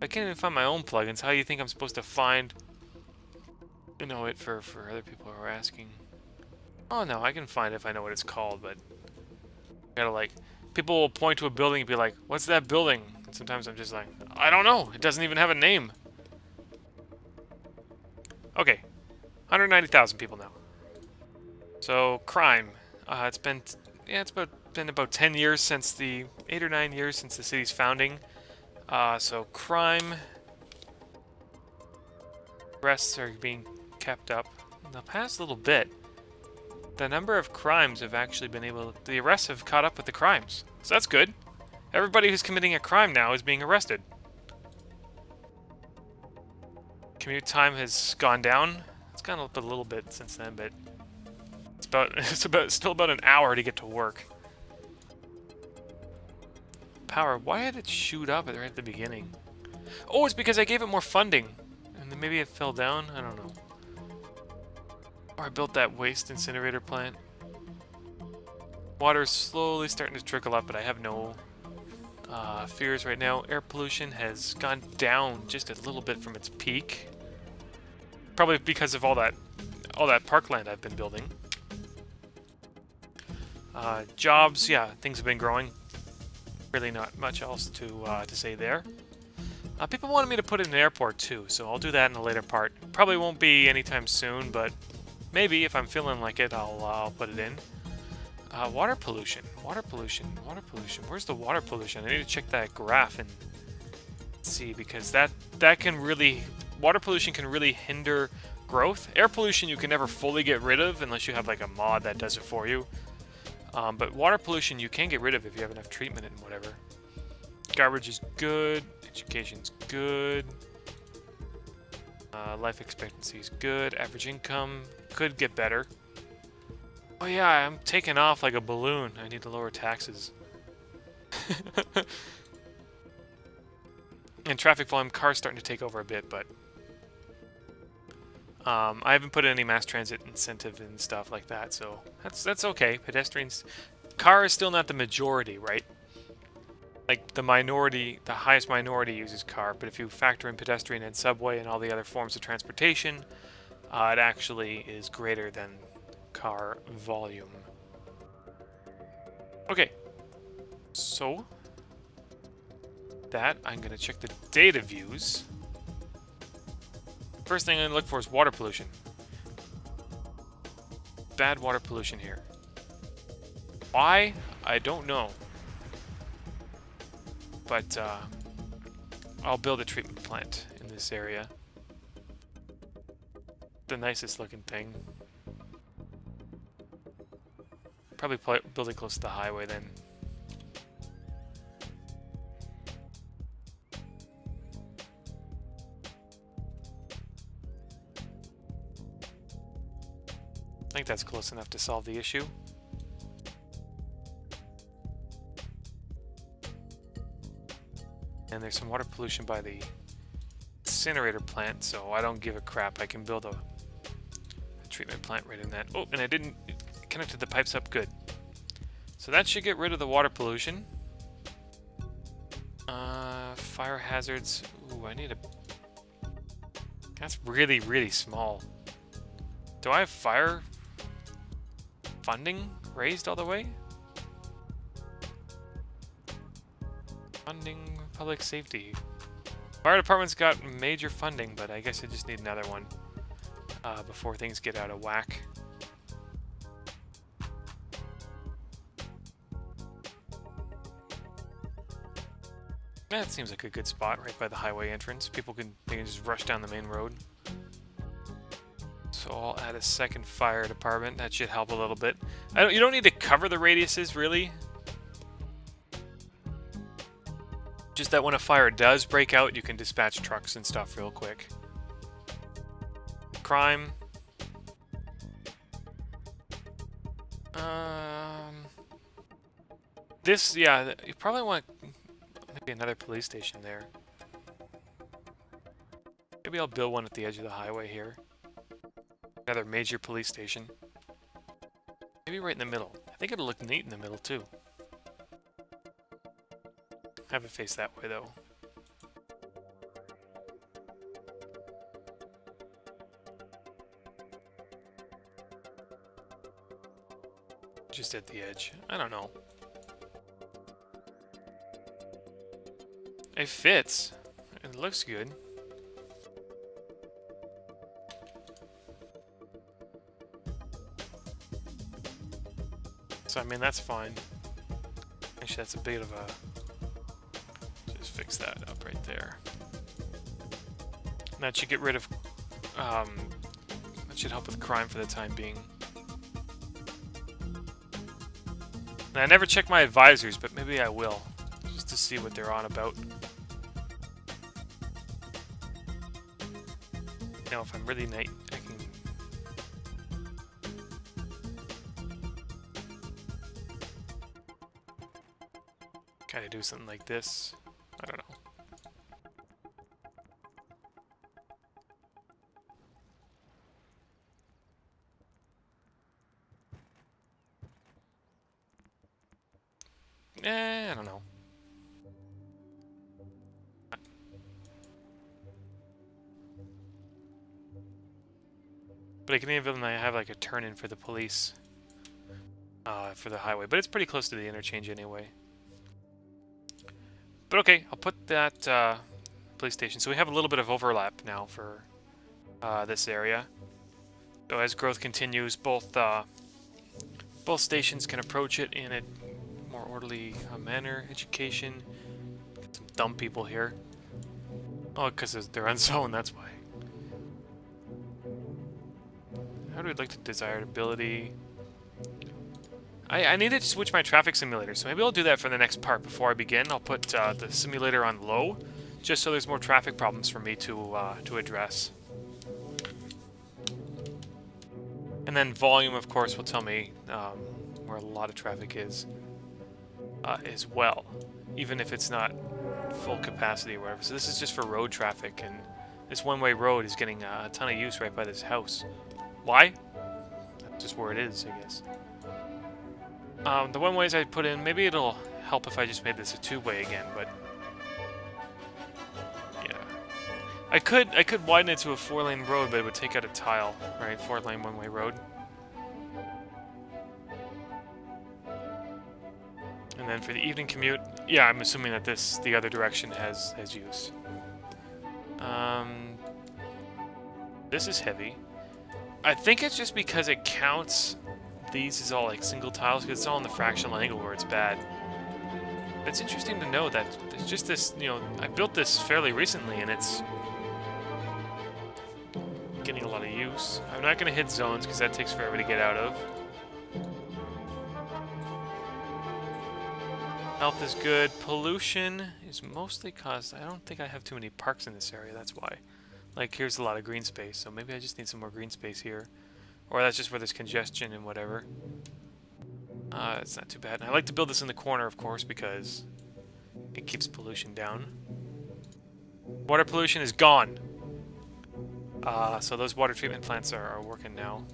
I can't even find my own plugins. How do you think I'm supposed to find, you know, it for other people who are asking? Oh no, I can find it if I know what it's called, but gotta like, people will point to a building and be like, what's that building? And sometimes I'm just like, I don't know, it doesn't even have a name. Okay, 190,000 people now. So, crime. It's been about 10 years since 8 or 9 years since the city's founding. So crime, arrests are being kept up. In the past little bit, the number of crimes have actually been the arrests have caught up with the crimes. So that's good. Everybody who's committing a crime now is being arrested. Commute time has gone down. It's gone up a little bit since then, but it's still about an hour to get to work. Power. Why did it shoot up right at the beginning? Oh, it's because I gave it more funding. And then maybe it fell down? I don't know. Or I built that waste incinerator plant. Water's slowly starting to trickle up, but I have no fears right now. Air pollution has gone down just a little bit from its peak. Probably because of all that parkland I've been building. Jobs, yeah, things have been growing. Really not much else to say there. People wanted me to put in an airport too, so I'll do that in a later part. Probably won't be anytime soon, but maybe if I'm feeling like it, I'll put it in. Water pollution. Where's the water pollution? I need to check that graph and see, because that can really, water pollution can really hinder growth. Air pollution you can never fully get rid of unless you have like a mod that does it for you. But water pollution you can get rid of if you have enough treatment and whatever. Garbage is good. Education's good. Life expectancy is good. Average income could get better. Oh yeah, I'm taking off like a balloon. I need to lower taxes. And traffic volume, cars starting to take over a bit, but I haven't put in any mass transit incentive and stuff like that, so that's okay. Pedestrians, car is still not the majority, right? Like the highest minority uses car, but if you factor in pedestrian and subway and all the other forms of transportation, it actually is greater than car volume. Okay, so that I'm gonna check the data views. First thing I'm gonna look for is water pollution. Bad water pollution here. Why? I don't know. But I'll build a treatment plant in this area. The nicest looking thing. Probably building close to the highway then. I think that's close enough to solve the issue. And there's some water pollution by the incinerator plant, so I don't give a crap. I can build a treatment plant right in that. Oh, and I didn't connect the pipes up good. So that should get rid of the water pollution. Fire hazards. Ooh, I need a... That's really, really small. Do I have fire funding raised all the way? Funding, public safety. Fire department's got major funding, but I guess I just need another one before things get out of whack. That seems like a good spot right by the highway entrance. They can just rush down the main road. So I'll add a second fire department. That should help a little bit. You don't need to cover the radiuses, really. Just that when a fire does break out, you can dispatch trucks and stuff real quick. Crime. This, yeah, you probably want maybe another police station there. Maybe I'll build one at the edge of the highway here. Another major police station. Maybe right in the middle. I think it'll look neat in the middle, too. Have it face that way, though. Just at the edge. I don't know. It fits. It looks good. So, I mean, that's fine. Actually, that's a bit of a... Just fix that up right there. That should get rid of... that should help with crime for the time being. And I never check my advisors, but maybe I will. Just to see what they're on about. You know, if I'm really nice, I can... kind of do something like this. I don't know. I don't know. But I can even have like a turn-in for the police. For the highway. But it's pretty close to the interchange anyway. But okay, I'll put that police station. So we have a little bit of overlap now for this area. So as growth continues, both stations can approach it in a more orderly manner. Education. Get some dumb people here. Oh, because they're unzoned, that's why. How do we like the desired ability? I need to switch my traffic simulator, so maybe I'll do that for the next part before I begin. I'll put the simulator on low, just so there's more traffic problems for me to address. And then volume, of course, will tell me where a lot of traffic is as well, even if it's not full capacity or whatever. So this is just for road traffic, and this one-way road is getting a ton of use right by this house. Why? That's just where it is, I guess. The one ways I put in, maybe it'll help if I just made this a two-way again, but yeah. I could widen it to a four-lane road, but it would take out a tile, right? Four-lane one-way road. And then for the evening commute, yeah, I'm assuming that the other direction has use. This is heavy. I think it's just because it counts these as all like single tiles, because it's all in the fractional angle where it's bad. It's interesting to know that it's just this, you know, I built this fairly recently and it's getting a lot of use. I'm not going to hit zones because that takes forever to get out of. Health is good. Pollution is mostly caused... I don't think I have too many parks in this area, that's why. Like, here's a lot of green space, so maybe I just need some more green space here. Or that's just where there's congestion and whatever. It's not too bad. And I like to build this in the corner, of course, because it keeps pollution down. Water pollution is gone. So those water treatment plants are working now.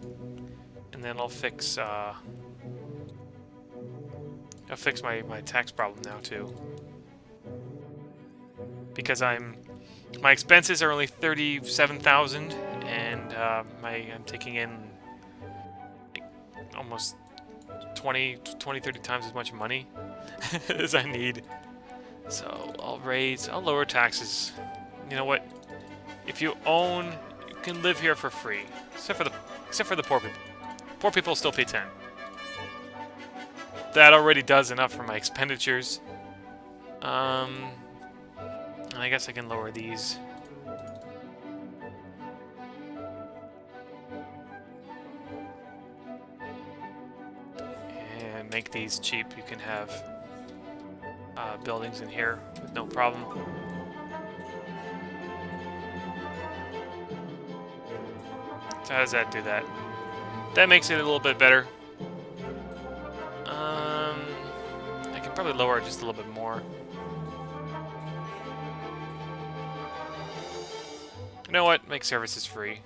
And then I'll fix my tax problem now, too. Because my expenses are only 37,000, and I'm taking in almost 30 times as much money as I need. So I'll lower taxes. You know what? If you own, you can live here for free, except for the poor people. Poor people still pay 10. That already does enough for my expenditures. And I guess I can lower these. And make these cheap. You can have buildings in here with no problem. So how does that do that? That makes it a little bit better. can probably lower it just a little bit more. You know what? Make services free.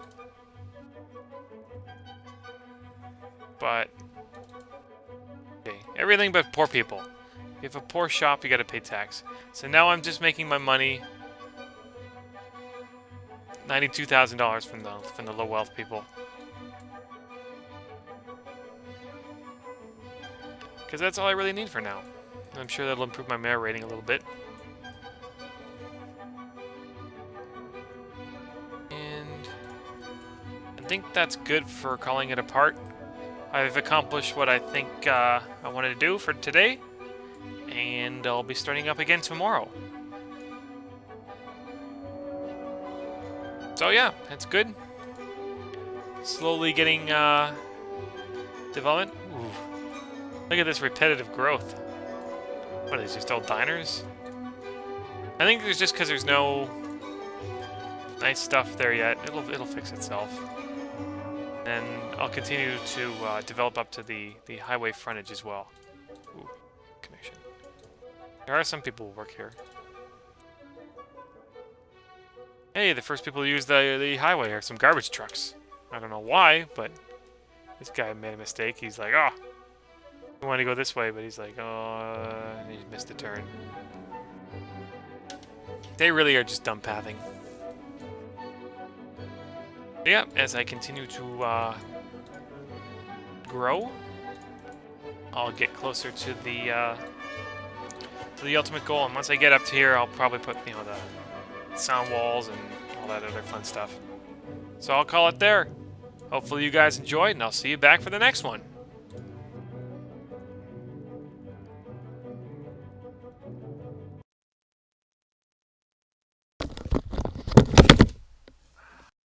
But okay, everything but poor people. If you have a poor shop, you gotta pay tax. So now I'm just making my money. $92,000 from the low wealth people. Because that's all I really need for now. I'm sure that'll improve my mayor rating a little bit. And I think that's good for calling it a part. I've accomplished what I think I wanted to do for today. And I'll be starting up again tomorrow. So yeah, that's good. Slowly getting development. Ooh. Look at this repetitive growth. What are these, just old diners? I think it's just because there's no nice stuff there yet. It'll fix itself. And I'll continue to develop up to the highway frontage as well. Ooh, connection. There are some people who work here. Hey, the first people to use the highway are some garbage trucks. I don't know why, but this guy made a mistake. He's like, oh, I want to go this way, but he's like, oh, he missed the turn. They really are just dumb pathing. Yeah, as I continue to grow, I'll get closer to the ultimate goal. And once I get up to here, I'll probably put, you know, the sound walls and all that other fun stuff. So I'll call it there. Hopefully you guys enjoyed, and I'll see you back for the next one.